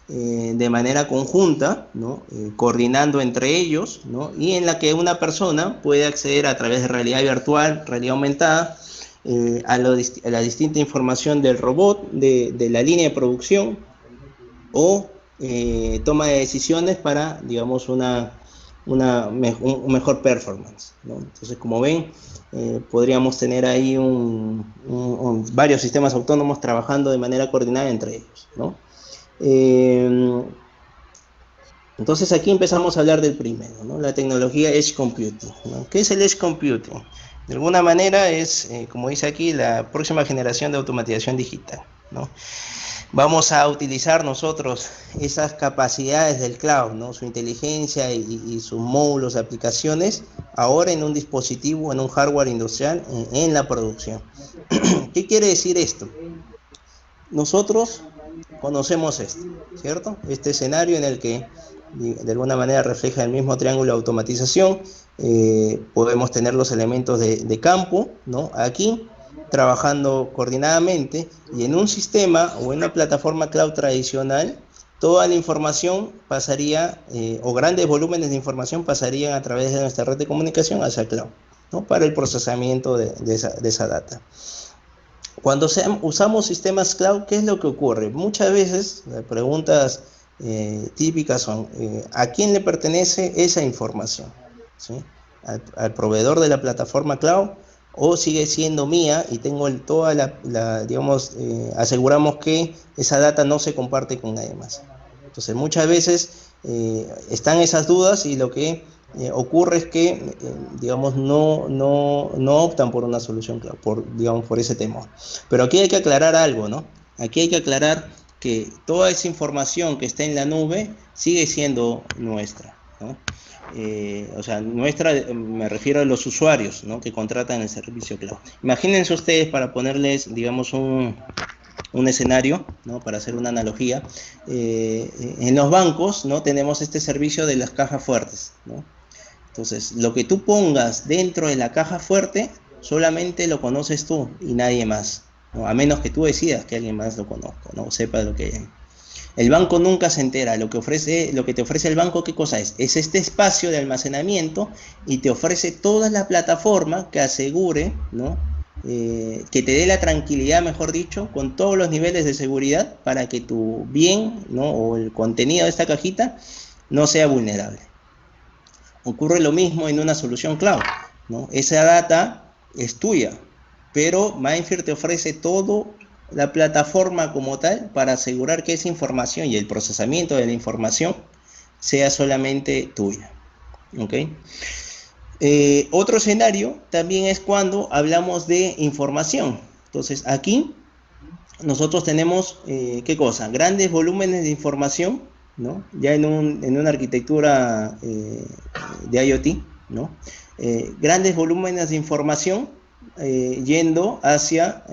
de manera conjunta, ¿no?, coordinando entre ellos, ¿no?, y en la que una persona puede acceder a través de realidad virtual, realidad aumentada, a la distinta información del robot, de la línea de producción, o toma de decisiones para, digamos, un mejor performance, ¿no? Entonces, como ven, podríamos tener ahí varios sistemas autónomos trabajando de manera coordinada entre ellos, ¿no? Entonces aquí empezamos a hablar del primero, ¿no?, la tecnología Edge Computing, ¿no? ¿Qué es el Edge Computing? De alguna manera es, como dice aquí, la próxima generación de automatización digital, ¿no? Vamos a utilizar nosotros esas capacidades del cloud, ¿no?, su inteligencia y sus módulos de aplicaciones, ahora en un dispositivo, en un hardware industrial, en la producción. ¿Qué quiere decir esto? Nosotros conocemos esto, ¿cierto? Este escenario en el que de alguna manera refleja el mismo triángulo de automatización. Podemos tener los elementos de campo, ¿no?, aquí, trabajando coordinadamente, y en un sistema o en una plataforma cloud tradicional, toda la información pasaría, o grandes volúmenes de información pasarían a través de nuestra red de comunicación hacia el cloud, ¿no?, para el procesamiento de esa data. Cuando usamos sistemas cloud, ¿qué es lo que ocurre? Muchas veces las preguntas típicas son, ¿a quién le pertenece esa información? ¿Sí? ¿Al proveedor de la plataforma cloud, o sigue siendo mía y tengo digamos, aseguramos que esa data no se comparte con nadie más? Entonces muchas veces están esas dudas, y lo que ocurre es que digamos, no optan por una solución cloud, digamos, por ese temor. Pero aquí hay que aclarar algo, ¿no? Aquí hay que aclarar que toda esa información que está en la nube sigue siendo nuestra, ¿no? O sea, nuestra, me refiero a los usuarios, ¿no?, que contratan el servicio cloud. Imagínense ustedes, para ponerles, digamos, un escenario, ¿no?, para hacer una analogía, en los bancos, ¿no?, tenemos este servicio de las cajas fuertes, ¿no? Entonces, lo que tú pongas dentro de la caja fuerte, solamente lo conoces tú y nadie más, ¿no?, a menos que tú decidas que alguien más lo conozca, ¿no?, sepa lo que hay. El banco nunca se entera. Lo que te ofrece el banco, ¿qué cosa es? Es este espacio de almacenamiento, y te ofrece toda la plataforma que asegure, ¿no?, que te dé la tranquilidad, mejor dicho, con todos los niveles de seguridad, para que tu bien, ¿no?, o el contenido de esta cajita no sea vulnerable. Ocurre lo mismo en una solución cloud, ¿no? Esa data es tuya, pero Mindsphere te ofrece todo la plataforma como tal, para asegurar que esa información y el procesamiento de la información sea solamente tuya, ¿ok? Otro escenario también es cuando hablamos de información. Entonces aquí nosotros tenemos, ¿qué cosa? Grandes volúmenes de información, ¿no?, ya en una arquitectura de IoT, ¿no? Grandes volúmenes de información yendo hacia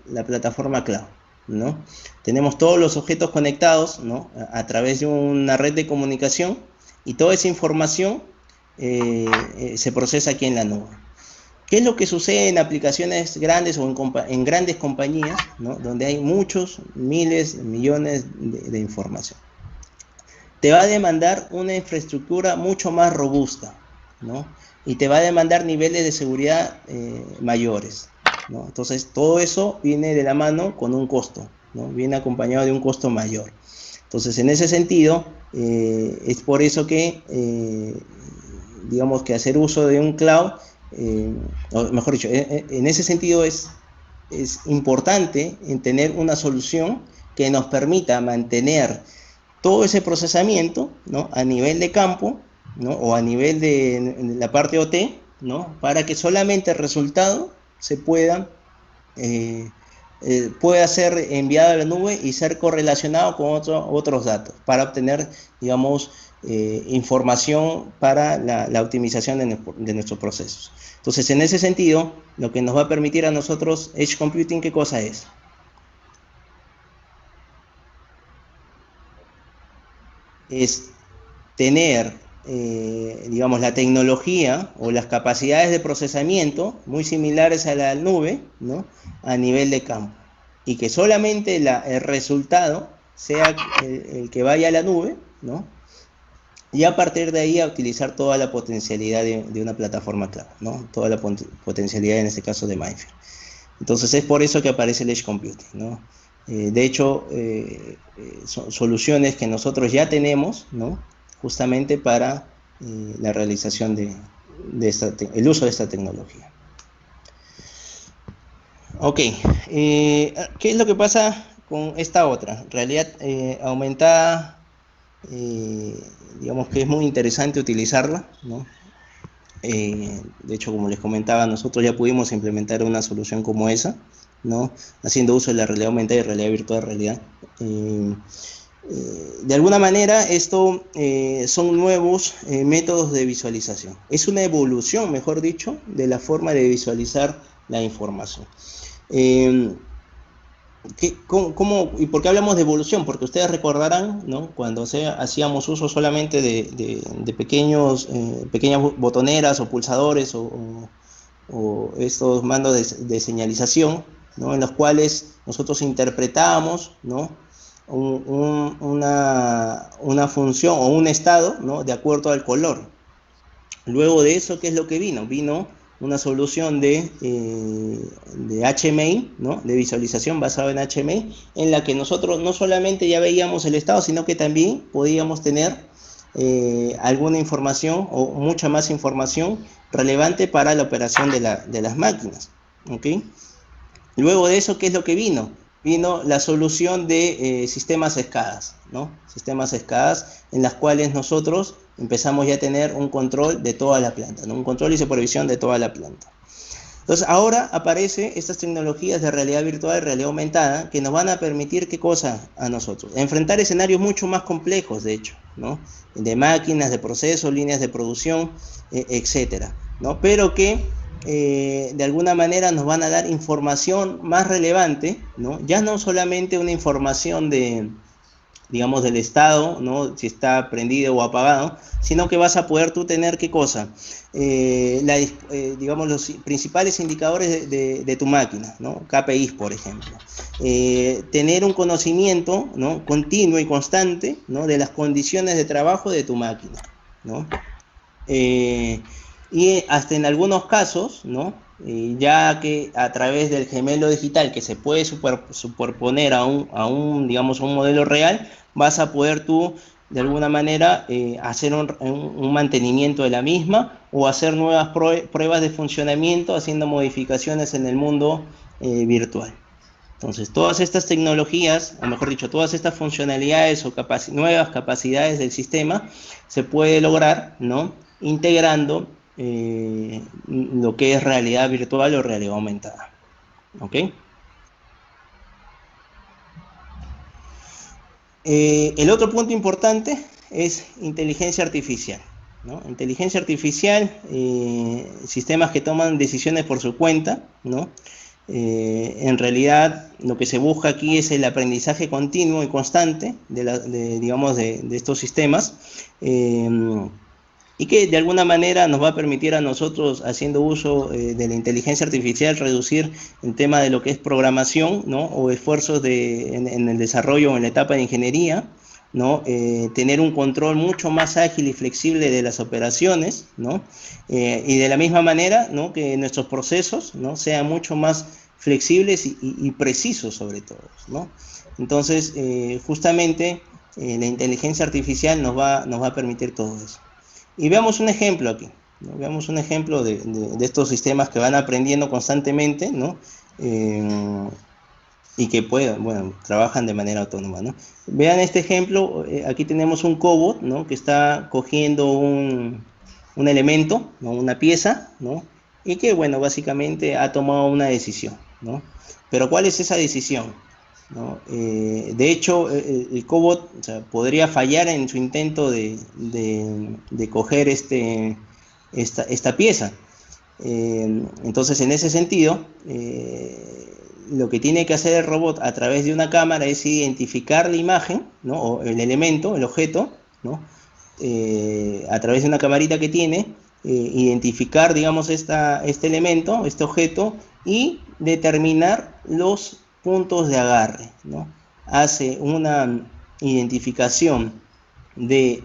la plataforma cloud, ¿no? Tenemos todos los objetos conectados, ¿no? A través de una red de comunicación, y toda esa información se procesa aquí en la nube. ¿Qué es lo que sucede en aplicaciones grandes o en grandes compañías, ¿no? Donde hay muchos, miles, millones de información? Te va a demandar una infraestructura mucho más robusta, ¿no? Y te va a demandar niveles de seguridad mayores, ¿no? Entonces, todo eso viene de la mano con un costo, ¿no? Viene acompañado de un costo mayor. Entonces, en ese sentido, es por eso que, digamos que hacer uso de un cloud, o mejor dicho, en ese sentido es importante en tener una solución que nos permita mantener todo ese procesamiento, ¿no? A nivel de campo, ¿no? O a nivel de la parte OT, ¿no? Para que solamente el resultado se pueda ser enviado a la nube y ser correlacionado con otros datos para obtener, digamos, información para la optimización de nuestros procesos. Entonces, en ese sentido, lo que nos va a permitir a nosotros Edge Computing, ¿qué cosa es? Es tener, digamos, la tecnología o las capacidades de procesamiento muy similares a la nube, ¿no? A nivel de campo, y que solamente el resultado sea el que vaya a la nube, ¿no? Y a partir de ahí a utilizar toda la potencialidad de una plataforma cloud, ¿no? Toda la potencialidad en este caso de Mindfield. Entonces es por eso que aparece el Edge Computing, ¿no? De hecho, son soluciones que nosotros ya tenemos, ¿no? Justamente para la realización el uso de esta tecnología. Ok, ¿qué es lo que pasa con esta otra? Realidad aumentada, digamos que es muy interesante utilizarla, ¿no? De hecho, como les comentaba, nosotros ya pudimos implementar una solución como esa, ¿no? Haciendo uso de la realidad aumentada y realidad virtual realidad. De alguna manera, esto son nuevos métodos de visualización. Es una evolución, mejor dicho, de la forma de visualizar la información. ¿Y por qué hablamos de evolución? Porque ustedes recordarán, ¿no? Cuando hacíamos uso solamente de pequeñas botoneras o pulsadores o estos mandos de señalización, ¿no? En los cuales nosotros interpretábamos, ¿no? una función o un estado, ¿no? De acuerdo al color. Luego de eso, ¿qué es lo que vino? Vino una solución de HMI, ¿no? De visualización basada en HMI, en la que nosotros no solamente ya veíamos el estado, sino que también podíamos tener alguna información o mucha más información relevante para la operación de las máquinas, ¿ok? Luego de eso, ¿qué es lo que vino? Vino la solución de sistemas escadas, ¿no? Sistemas escadas en las cuales nosotros empezamos ya a tener un control de toda la planta, ¿no? Un control y supervisión de toda la planta. Entonces ahora aparecen estas tecnologías de realidad virtual y realidad aumentada que nos van a permitir, ¿qué cosa a nosotros? Enfrentar escenarios mucho más complejos, de hecho, ¿no? De máquinas, de procesos, líneas de producción, etcétera, ¿no? Pero que de alguna manera nos van a dar información más relevante, ¿no? Ya no solamente una información digamos, del estado, ¿no? Si está prendido o apagado, sino que vas a poder tú tener, ¿qué cosa? Digamos, los principales indicadores de tu máquina, ¿no? KPIs, por ejemplo. Tener un conocimiento, ¿no? Continuo y constante, ¿no? De las condiciones de trabajo de tu máquina, ¿no? Y hasta en algunos casos, ¿no? Ya que a través del gemelo digital que se puede superponer a un digamos, a un modelo real, vas a poder tú de alguna manera hacer un mantenimiento de la misma o hacer nuevas pruebas de funcionamiento haciendo modificaciones en el mundo virtual. Entonces, todas estas tecnologías, o mejor dicho, todas estas funcionalidades o nuevas capacidades del sistema se puede lograr, ¿no? Integrando lo que es realidad virtual o realidad aumentada. ¿Ok? El otro punto importante es inteligencia artificial, ¿no? Inteligencia artificial, sistemas que toman decisiones por su cuenta, ¿no? En realidad lo que se busca aquí es el aprendizaje continuo y constante de estos sistemas, y que de alguna manera nos va a permitir a nosotros, haciendo uso de la inteligencia artificial, reducir el tema de lo que es programación, ¿no? O esfuerzos en el desarrollo o en la etapa de ingeniería, ¿no? Tener un control mucho más ágil y flexible de las operaciones, ¿no? Y de la misma manera, ¿no? Que nuestros procesos, ¿no? Sean mucho más flexibles y precisos sobre todo, ¿no? Entonces, justamente la inteligencia artificial nos va a permitir todo eso. Y veamos un ejemplo aquí, ¿no? Veamos un ejemplo de estos sistemas que van aprendiendo constantemente, ¿no? Y que trabajan de manera autónoma, ¿no? Vean este ejemplo, aquí tenemos un cobot, ¿no? Que está cogiendo un elemento, ¿no? Una pieza, ¿no? Y que, básicamente ha tomado una decisión, ¿no? Pero ¿cuál es esa decisión? ¿No? De hecho, el cobot, o sea, podría fallar en su intento de coger esta pieza. Entonces, en ese sentido, lo que tiene que hacer el robot a través de una cámara es identificar la imagen, ¿no? O el elemento, el objeto, ¿no? A través de una camarita que tiene, identificar, digamos, este elemento, este objeto, y determinar los puntos de agarre, ¿no? Hace una identificación de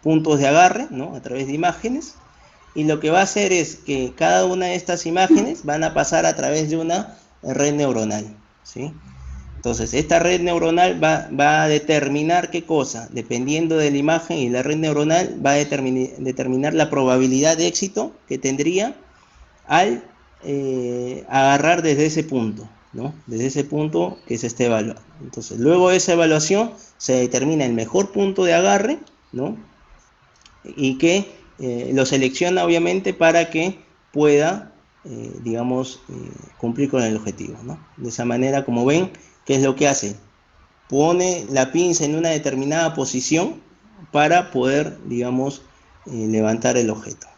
puntos de agarre, ¿no? A través de imágenes, y lo que va a hacer es que cada una de estas imágenes van a pasar a través de una red neuronal, ¿sí? Entonces, esta red neuronal va a determinar qué cosa, dependiendo de la imagen y la red neuronal, va a determinar la probabilidad de éxito que tendría al agarrar desde ese punto, ¿no? Desde ese punto que se esté evaluando. Entonces, luego de esa evaluación se determina el mejor punto de agarre, ¿no? Y que lo selecciona obviamente para que pueda, cumplir con el objetivo, ¿no? De esa manera, como ven, ¿qué es lo que hace? Pone la pinza en una determinada posición para poder, levantar el objeto,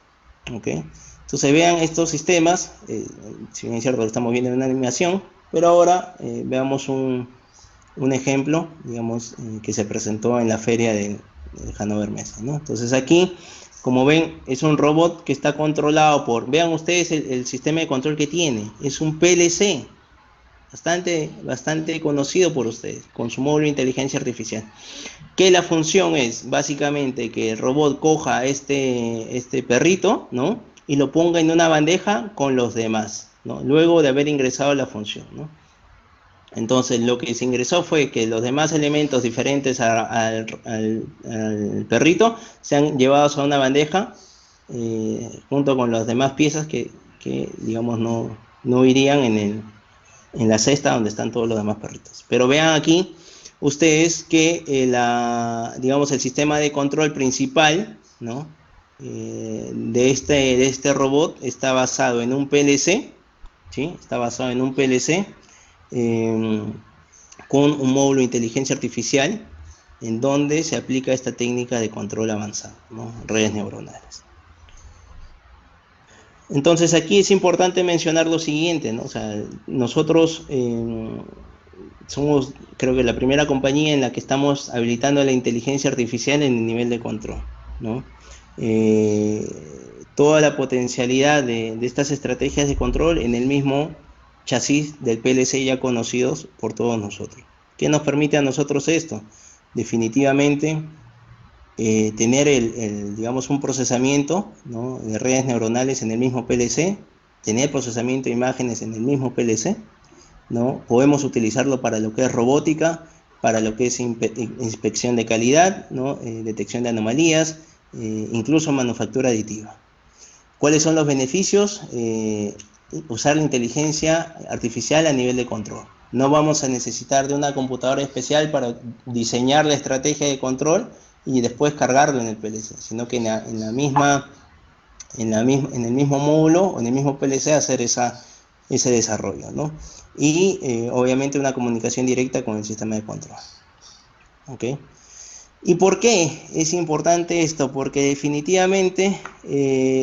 ¿ok? Entonces vean estos sistemas, si bien es cierto que estamos viendo en una animación, pero ahora veamos un ejemplo, que se presentó en la feria de Hannover Messe, ¿no? Entonces aquí, como ven, es un robot que está controlado vean ustedes el sistema de control que tiene, es un PLC, bastante conocido por ustedes, con su módulo de inteligencia artificial. Que la función es básicamente que el robot coja este perrito, ¿no? Y lo ponga en una bandeja con los demás, ¿no? Luego de haber ingresado la función, ¿no? Entonces lo que se ingresó fue que los demás elementos diferentes al perrito sean llevados a una bandeja junto con las demás piezas que no irían en la cesta donde están todos los demás perritos. Pero vean aquí ustedes que el sistema de control principal, ¿no? de este robot está basado en un PLC, ¿sí? Está basado en un PLC con un módulo de inteligencia artificial en donde se aplica esta técnica de control avanzado, ¿no? Redes neuronales. Entonces aquí es importante mencionar lo siguiente, ¿no? O sea, nosotros somos, creo que la primera compañía en la que estamos habilitando la inteligencia artificial en el nivel de control, ¿no? Toda la potencialidad de estas estrategias de control en el mismo chasis del PLC ya conocidos por todos nosotros. ¿Qué nos permite a nosotros esto? Definitivamente tener un procesamiento, ¿no? de redes neuronales en el mismo PLC, tener procesamiento de imágenes en el mismo PLC, ¿no? Podemos utilizarlo para lo que es robótica, para lo que es inspección de calidad, ¿no? Detección de anomalías, incluso manufactura aditiva. ¿Cuáles son los beneficios? Usar la inteligencia artificial a nivel de control. No vamos a necesitar de una computadora especial para diseñar la estrategia de control y después cargarlo en el PLC, sino que en el mismo módulo o en el mismo PLC hacer ese desarrollo, ¿no? Y obviamente una comunicación directa con el sistema de control. ¿Okay? ¿Y por qué es importante esto? Porque definitivamente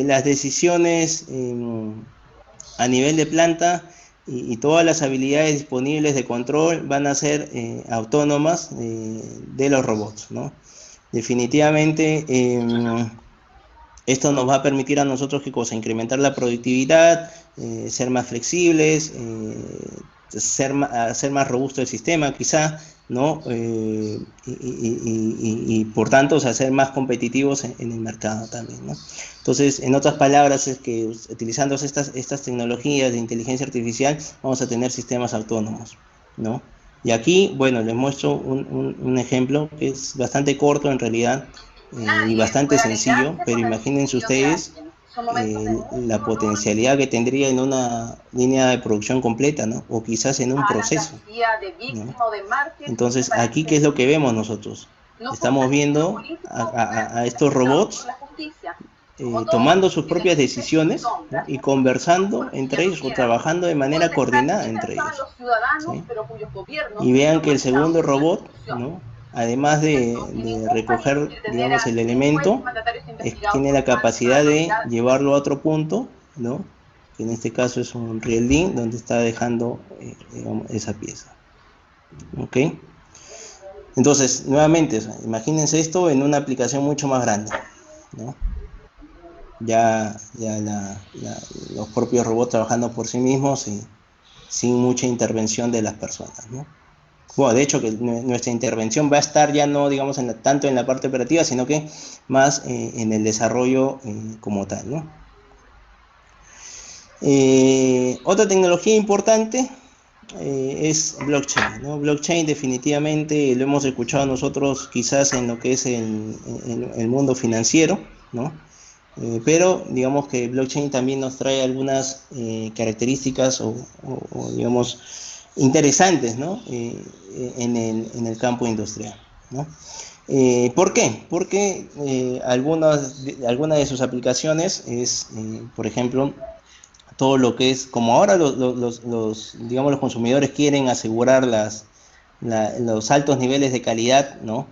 las decisiones a nivel de planta y todas las habilidades disponibles de control van a ser autónomas de los robots, ¿no? Definitivamente esto nos va a permitir a nosotros, ¿qué cosa? Incrementar la productividad, ser más flexibles, hacer más robusto el sistema quizá, ¿no? Y por tanto, o sea, ser más competitivos en el mercado también, ¿no? Entonces, en otras palabras, es que utilizando estas tecnologías de inteligencia artificial vamos a tener sistemas autónomos, ¿no? Y aquí, bueno, les muestro un ejemplo que es bastante corto en realidad y bastante sencillo, pero imagínense ustedes la potencialidad que tendría en una línea de producción completa, ¿no? O quizás en un proceso, ¿no? Entonces, aquí, ¿qué es lo que vemos nosotros? Estamos viendo a estos robots tomando sus propias decisiones, ¿no? Y conversando entre ellos o trabajando de manera coordinada entre ellos, ¿sí? Y vean que el segundo robot, ¿no? Además de recoger, digamos, el elemento, tiene la capacidad de llevarlo a otro punto, ¿no? Que en este caso es un rielding donde está dejando digamos, esa pieza. ¿Ok? Entonces, nuevamente, o sea, imagínense esto en una aplicación mucho más grande, ¿no? Ya los propios robots trabajando por sí mismos y sin mucha intervención de las personas, ¿no? Bueno, de hecho, que nuestra intervención va a estar ya no, digamos, tanto en la parte operativa, sino que más en el desarrollo como tal, ¿no? Otra tecnología importante es blockchain, ¿no? Blockchain definitivamente lo hemos escuchado nosotros quizás en lo que es el mundo financiero, ¿no? Pero digamos que blockchain también nos trae algunas características o digamos interesantes, ¿no? En el campo industrial, ¿no? ¿Por qué? Porque algunas de sus aplicaciones es, por ejemplo, todo lo que es, como ahora digamos, los consumidores quieren asegurar los altos niveles de calidad, ¿no?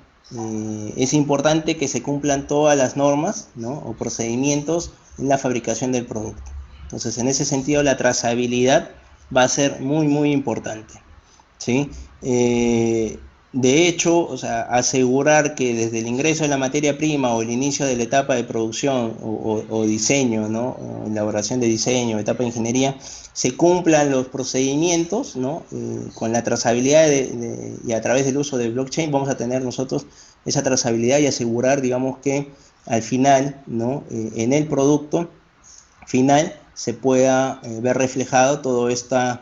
Es importante que se cumplan todas las normas, ¿no? O procedimientos en la fabricación del producto. Entonces, en ese sentido, la trazabilidad va a ser muy, muy importante, ¿sí? De hecho, o sea, asegurar que desde el ingreso de la materia prima o el inicio de la etapa de producción o diseño, ¿no? O elaboración de diseño, etapa de ingeniería, se cumplan los procedimientos, ¿no? Con la trazabilidad y a través del uso de blockchain vamos a tener nosotros esa trazabilidad y asegurar, digamos, que al final, ¿no? En el producto final se pueda ver reflejado todo este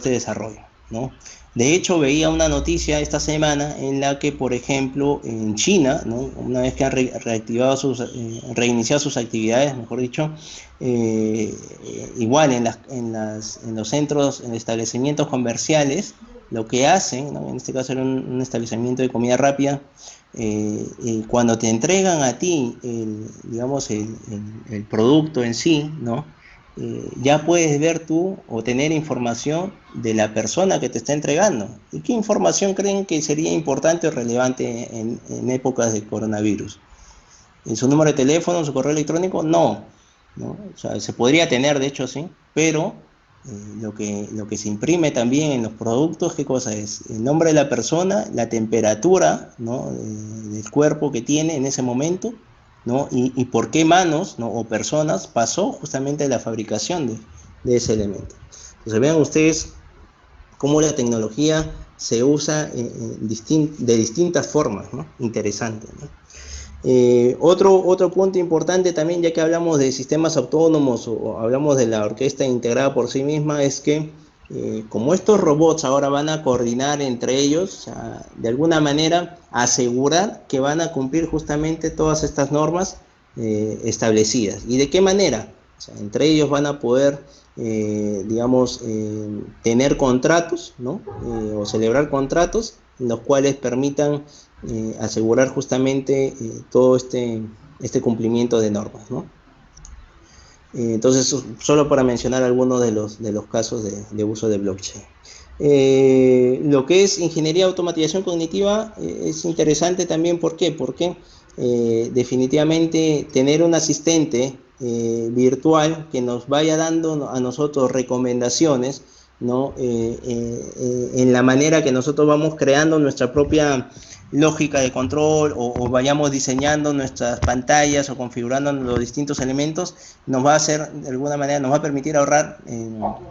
desarrollo, ¿no? De hecho, veía una noticia esta semana en la que, por ejemplo, en China, ¿no? Una vez que han reiniciado sus actividades, mejor dicho, igual en los centros, en establecimientos comerciales, lo que hacen, ¿no? En este caso era un establecimiento de comida rápida, cuando te entregan a ti digamos, el producto en sí, ¿no? Ya puedes ver tú o tener información de la persona que te está entregando. ¿Y qué información creen que sería importante o relevante en épocas de coronavirus? ¿En su número de teléfono, su correo electrónico? No, ¿no? O sea, se podría tener, de hecho, sí, pero lo que se imprime también en los productos, ¿qué cosa es? El nombre de la persona, la temperatura, ¿no? Del cuerpo que tiene en ese momento, ¿no? Y por qué manos, ¿no? O personas pasó justamente la fabricación de ese elemento. Entonces vean ustedes cómo la tecnología se usa de distintas formas, ¿no? Interesante, ¿no? Otro punto importante también, ya que hablamos de sistemas autónomos o hablamos de la orquesta integrada por sí misma, es que como estos robots ahora van a coordinar entre ellos, o sea, de alguna manera asegurar que van a cumplir justamente todas estas normas establecidas. ¿Y de qué manera? O sea, entre ellos van a poder, digamos, tener contratos, ¿no? O celebrar contratos en los cuales permitan asegurar justamente todo este cumplimiento de normas, ¿no? Entonces, solo para mencionar algunos de los casos de uso de blockchain. Lo que es ingeniería de automatización cognitiva es interesante también. ¿Por qué? Porque definitivamente tener un asistente virtual que nos vaya dando a nosotros recomendaciones, ¿no? En la manera que nosotros vamos creando nuestra propia lógica de control o vayamos diseñando nuestras pantallas o configurando los distintos elementos, nos va a hacer, de alguna manera, nos va a permitir ahorrar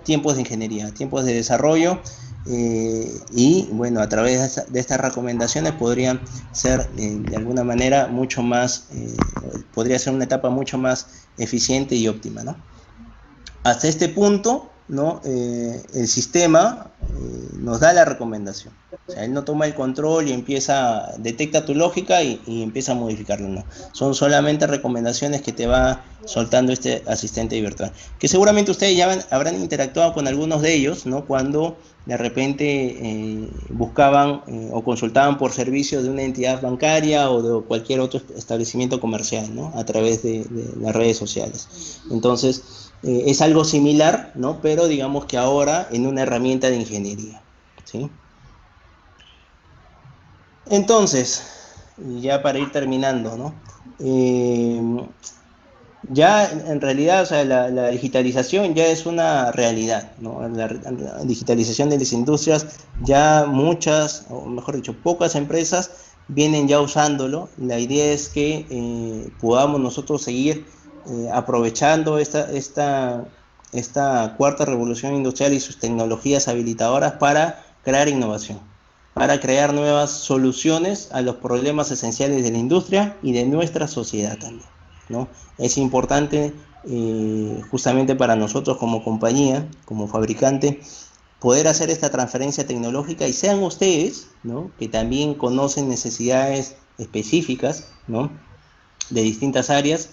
tiempos de ingeniería, tiempos de desarrollo, y bueno, a través de estas recomendaciones podrían ser de alguna manera mucho más, podría ser una etapa mucho más eficiente y óptima, ¿no? Hasta este punto, ¿no? El sistema nos da la recomendación. O sea, él no toma el control y empieza, detecta tu lógica y empieza a modificarlo, ¿no? Son solamente recomendaciones que te va soltando este asistente virtual. Que seguramente ustedes ya habrán interactuado con algunos de ellos, ¿no? Cuando de repente buscaban o consultaban por servicios de una entidad bancaria o de cualquier otro establecimiento comercial, ¿no? A través de las redes sociales. Entonces, es algo similar, ¿no? Pero digamos que ahora en una herramienta de ingeniería, ¿sí? Entonces, ya para ir terminando, ¿no? Ya en realidad, o sea, la digitalización ya es una realidad, ¿no? La digitalización de las industrias, ya muchas, o mejor dicho, pocas empresas vienen ya usándolo. La idea es que podamos nosotros seguir aprovechando esta cuarta revolución industrial y sus tecnologías habilitadoras para crear innovación, para crear nuevas soluciones a los problemas esenciales de la industria y de nuestra sociedad también, ¿no? Es importante justamente para nosotros como compañía, como fabricante, poder hacer esta transferencia tecnológica y sean ustedes, ¿no? Que también conocen necesidades específicas, ¿no? De distintas áreas,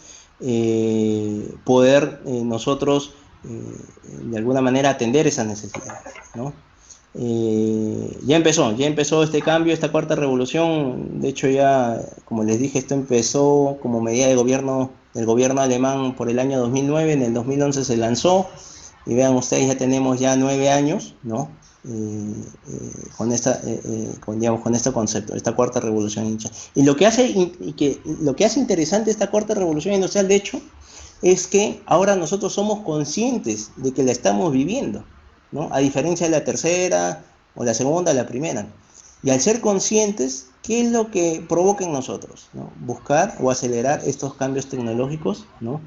poder nosotros de alguna manera atender esas necesidades, ¿no? Ya empezó este cambio, esta cuarta revolución. De hecho, ya, como les dije, esto empezó como medida de gobierno del gobierno alemán por el año 2009, en el 2011 se lanzó, y vean ustedes, ya tenemos ya 9 años, ¿no? Con este concepto, esta cuarta revolución industrial. Y lo que hace interesante esta cuarta revolución industrial, de hecho, es que ahora nosotros somos conscientes de que la estamos viviendo, ¿no? A diferencia de la tercera, o la segunda, o la primera. Y al ser conscientes, ¿qué es lo que provoca en nosotros, ¿no? Buscar o acelerar estos cambios tecnológicos, ¿no?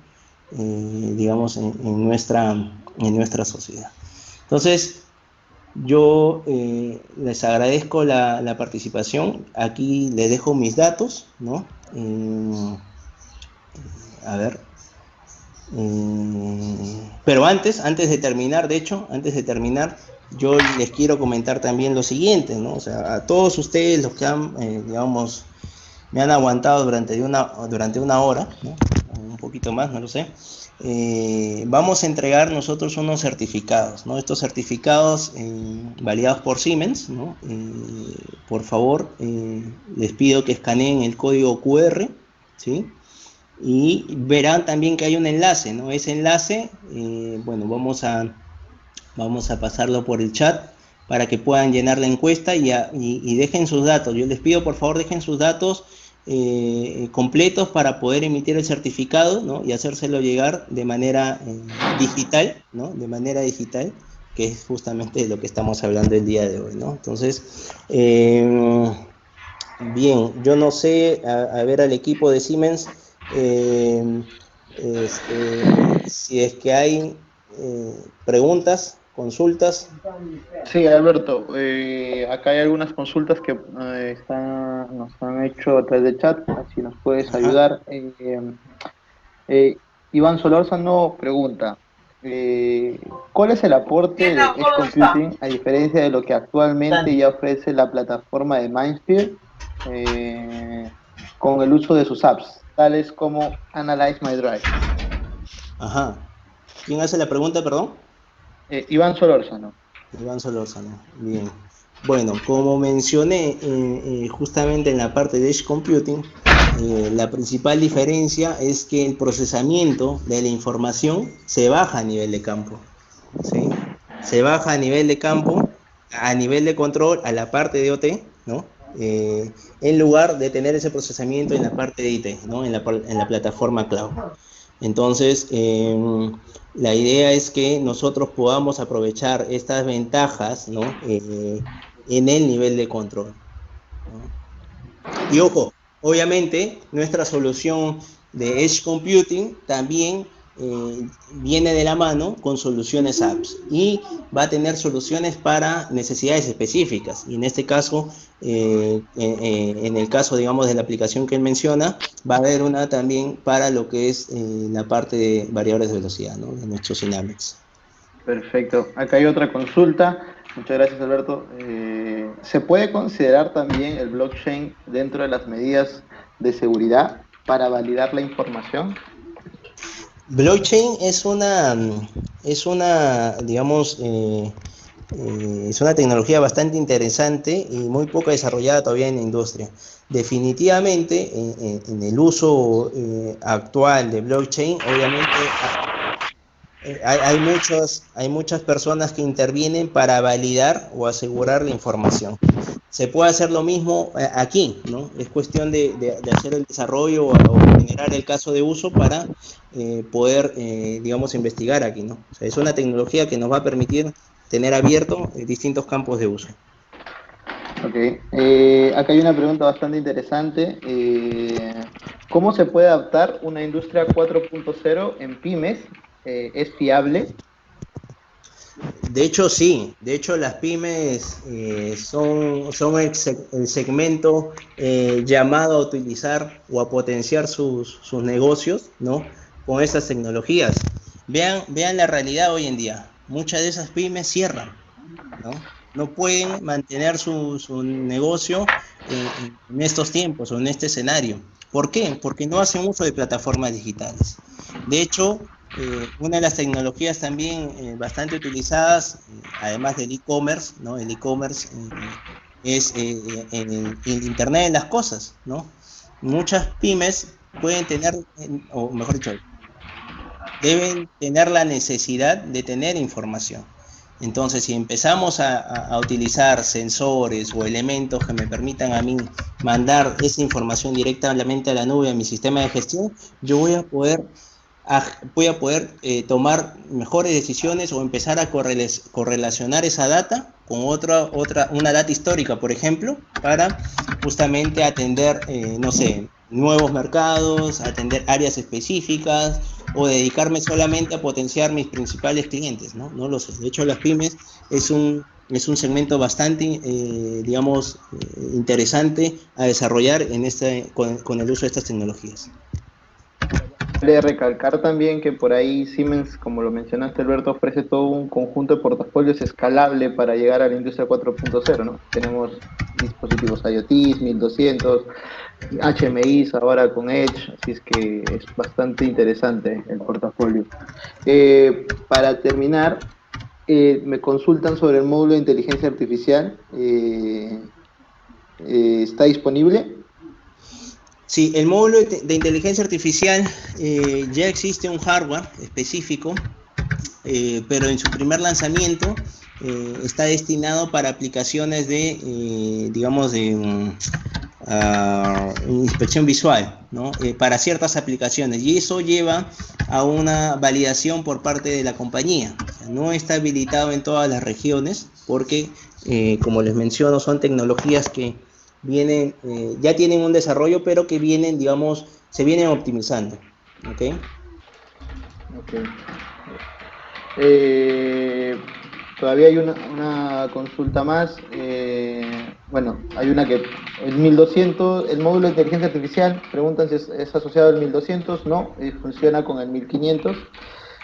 Digamos, en nuestra sociedad. Entonces, yo les agradezco la participación. Aquí les dejo mis datos, ¿no? A ver. Pero antes de terminar, yo les quiero comentar también lo siguiente, ¿no? O sea, a todos ustedes los que han, digamos, me han aguantado durante una hora, ¿no? Un poquito más, no lo sé. Vamos a entregar nosotros unos certificados, ¿no? Estos certificados validados por Siemens, ¿no? Por favor, les pido que escaneen el código QR, ¿sí? Y verán también que hay un enlace, ¿no? Ese enlace, bueno, vamos a pasarlo por el chat para que puedan llenar la encuesta y dejen sus datos. Yo les pido, por favor, dejen sus datos completos para poder emitir el certificado, ¿no? Y hacérselo llegar de manera digital, ¿no? De manera digital, que es justamente de lo que estamos hablando el día de hoy, ¿no? Entonces, bien, yo no sé, a ver al equipo de Siemens, si es que hay preguntas, consultas. Sí, Alberto, acá hay algunas consultas que nos han hecho a través del chat, así nos puedes ayudar. Iván Solórzano pregunta, ¿cuál es el aporte de Edge Computing a diferencia de lo que actualmente ya ofrece la plataforma de Mindsphere con el uso de sus apps, tales como Analyze My Drive? Ajá. ¿Quién hace la pregunta, perdón? Iván Solórzano. Iván Solórzano, bien. Bueno, como mencioné justamente en la parte de Edge Computing, la principal diferencia es que el procesamiento de la información se baja a nivel de campo, ¿sí? Se baja a nivel de campo a nivel de control a la parte de OT, ¿no? En lugar de tener ese procesamiento en la parte de IT, ¿no? En la plataforma cloud. Entonces, la idea es que nosotros podamos aprovechar estas ventajas, ¿no? En el nivel de control, ¿no? Y ojo, obviamente nuestra solución de Edge Computing también viene de la mano con soluciones apps y va a tener soluciones para necesidades específicas. Y en este caso, en el caso, digamos, de la aplicación que él menciona, va a haber una también para lo que es la parte de variables de velocidad, ¿no? De nuestros Dynamics. Perfecto. Acá hay otra consulta. Muchas gracias, Alberto. ¿Se puede considerar también el blockchain dentro de las medidas de seguridad para validar la información? Blockchain es una, digamos, es una tecnología bastante interesante y muy poco desarrollada todavía en la industria. Definitivamente, en el uso actual de blockchain, obviamente hay muchas personas que intervienen para validar o asegurar la información. Se puede hacer lo mismo aquí, ¿no? Es cuestión de hacer el desarrollo o generar el caso de uso para poder, digamos, investigar aquí, ¿no? O sea, es una tecnología que nos va a permitir tener abierto distintos campos de uso. Ok. Acá hay una pregunta bastante interesante. ¿Cómo se puede adaptar una industria 4.0 en pymes? ¿Es fiable? De hecho, sí. De hecho, las pymes son el segmento llamado a utilizar o a potenciar sus negocios, ¿no? Con estas tecnologías. Vean la realidad hoy en día. Muchas de esas pymes cierran, ¿no? No pueden mantener su negocio en estos tiempos o en este escenario. ¿Por qué? Porque no hacen uso de plataformas digitales. De hecho, una de las tecnologías también bastante utilizadas, además del e-commerce, ¿no? El e-commerce es el Internet de las cosas, ¿no? Muchas pymes pueden tener, o mejor dicho, deben tener la necesidad de tener información. Entonces, si empezamos a utilizar sensores o elementos que me permitan a mí mandar esa información directamente a la nube, a mi sistema de gestión, yo voy a poder tomar mejores decisiones o empezar a correlacionar esa data con una data histórica, por ejemplo, para justamente atender, no sé, nuevos mercados, atender áreas específicas o dedicarme solamente a potenciar mis principales clientes, ¿no? No lo sé. De hecho, las pymes es un segmento bastante, digamos, interesante a desarrollar con el uso de estas tecnologías. Vale recalcar también que por ahí Siemens, como lo mencionaste, Alberto, ofrece todo un conjunto de portafolios escalable para llegar a la industria 4.0, ¿no? Tenemos dispositivos IoT, 1200, HMIs ahora con Edge, así es que es bastante interesante el portafolio. Para terminar, me consultan sobre el módulo de inteligencia artificial. ¿Está disponible? Sí, el módulo de inteligencia artificial ya existe un hardware específico, pero en su primer lanzamiento está destinado para aplicaciones de, digamos, de inspección visual, ¿no? Para ciertas aplicaciones, y eso lleva a una validación por parte de la compañía. O sea, no está habilitado en todas las regiones porque, como les menciono, son tecnologías que vienen, ya tienen un desarrollo, pero que vienen, digamos, se vienen optimizando. ¿Ok? Okay. Todavía hay una consulta más. Bueno, hay una que el 1200, el módulo de inteligencia artificial, preguntan si es asociado al 1200, no, funciona con el 1500.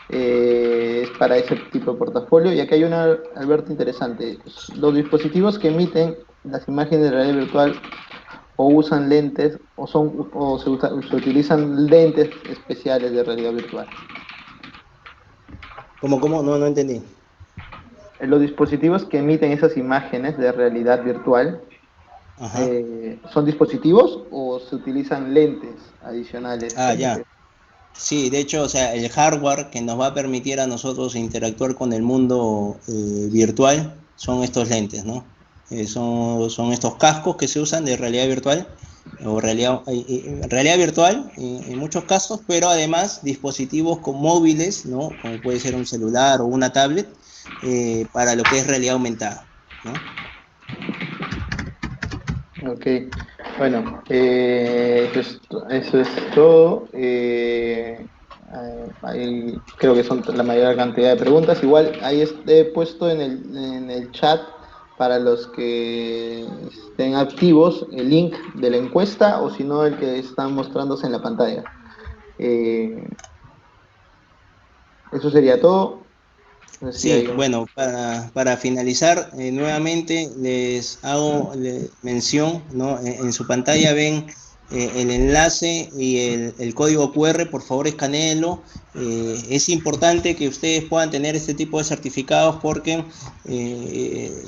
Es para ese tipo de portafolio. Y aquí hay una, Alberto, interesante. Los dispositivos que emiten las imágenes de realidad virtual o usan lentes o se utilizan lentes especiales de realidad virtual. ¿Cómo? No entendí. Los dispositivos que emiten esas imágenes de realidad virtual, ¿son dispositivos o se utilizan lentes adicionales? Ya. Sí, de hecho, o sea, el hardware que nos va a permitir a nosotros interactuar con el mundo virtual son estos lentes, ¿no? Son estos cascos que se usan de realidad virtual, o realidad virtual en muchos casos, pero además dispositivos con móviles, ¿no? Como puede ser un celular o una tablet, para lo que es realidad aumentada, ¿no? Ok, bueno, eso es todo. Ahí creo que son la mayor cantidad de preguntas. Igual ahí he puesto en el chat para los que estén activos el link de la encuesta o si no el que están mostrándose en la pantalla. Eso sería todo. No sé si Sí, hay bueno, para finalizar, nuevamente les hago mención, ¿no? En su pantalla ven el enlace y el código QR, por favor escanéenlo. Es importante que ustedes puedan tener este tipo de certificados porque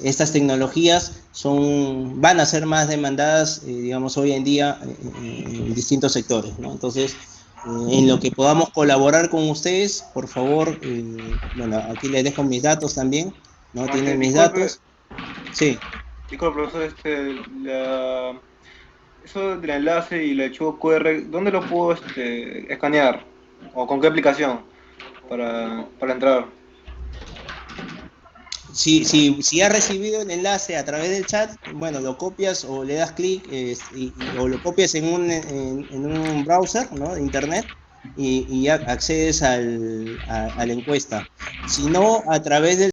estas tecnologías van a ser más demandadas, digamos, hoy en día en distintos sectores, ¿no? Entonces, en lo que podamos colaborar con ustedes, por favor, bueno, aquí les dejo mis datos también, ¿no? Tienen mis Disculpe, datos. Sí, profesor, eso del enlace y el archivo QR, ¿dónde lo puedo escanear? ¿O con qué aplicación para entrar? si has recibido el enlace a través del chat, bueno, lo copias o le das clic o lo copias en un browser, ¿no? De internet y ya accedes a la encuesta. Si no, a través del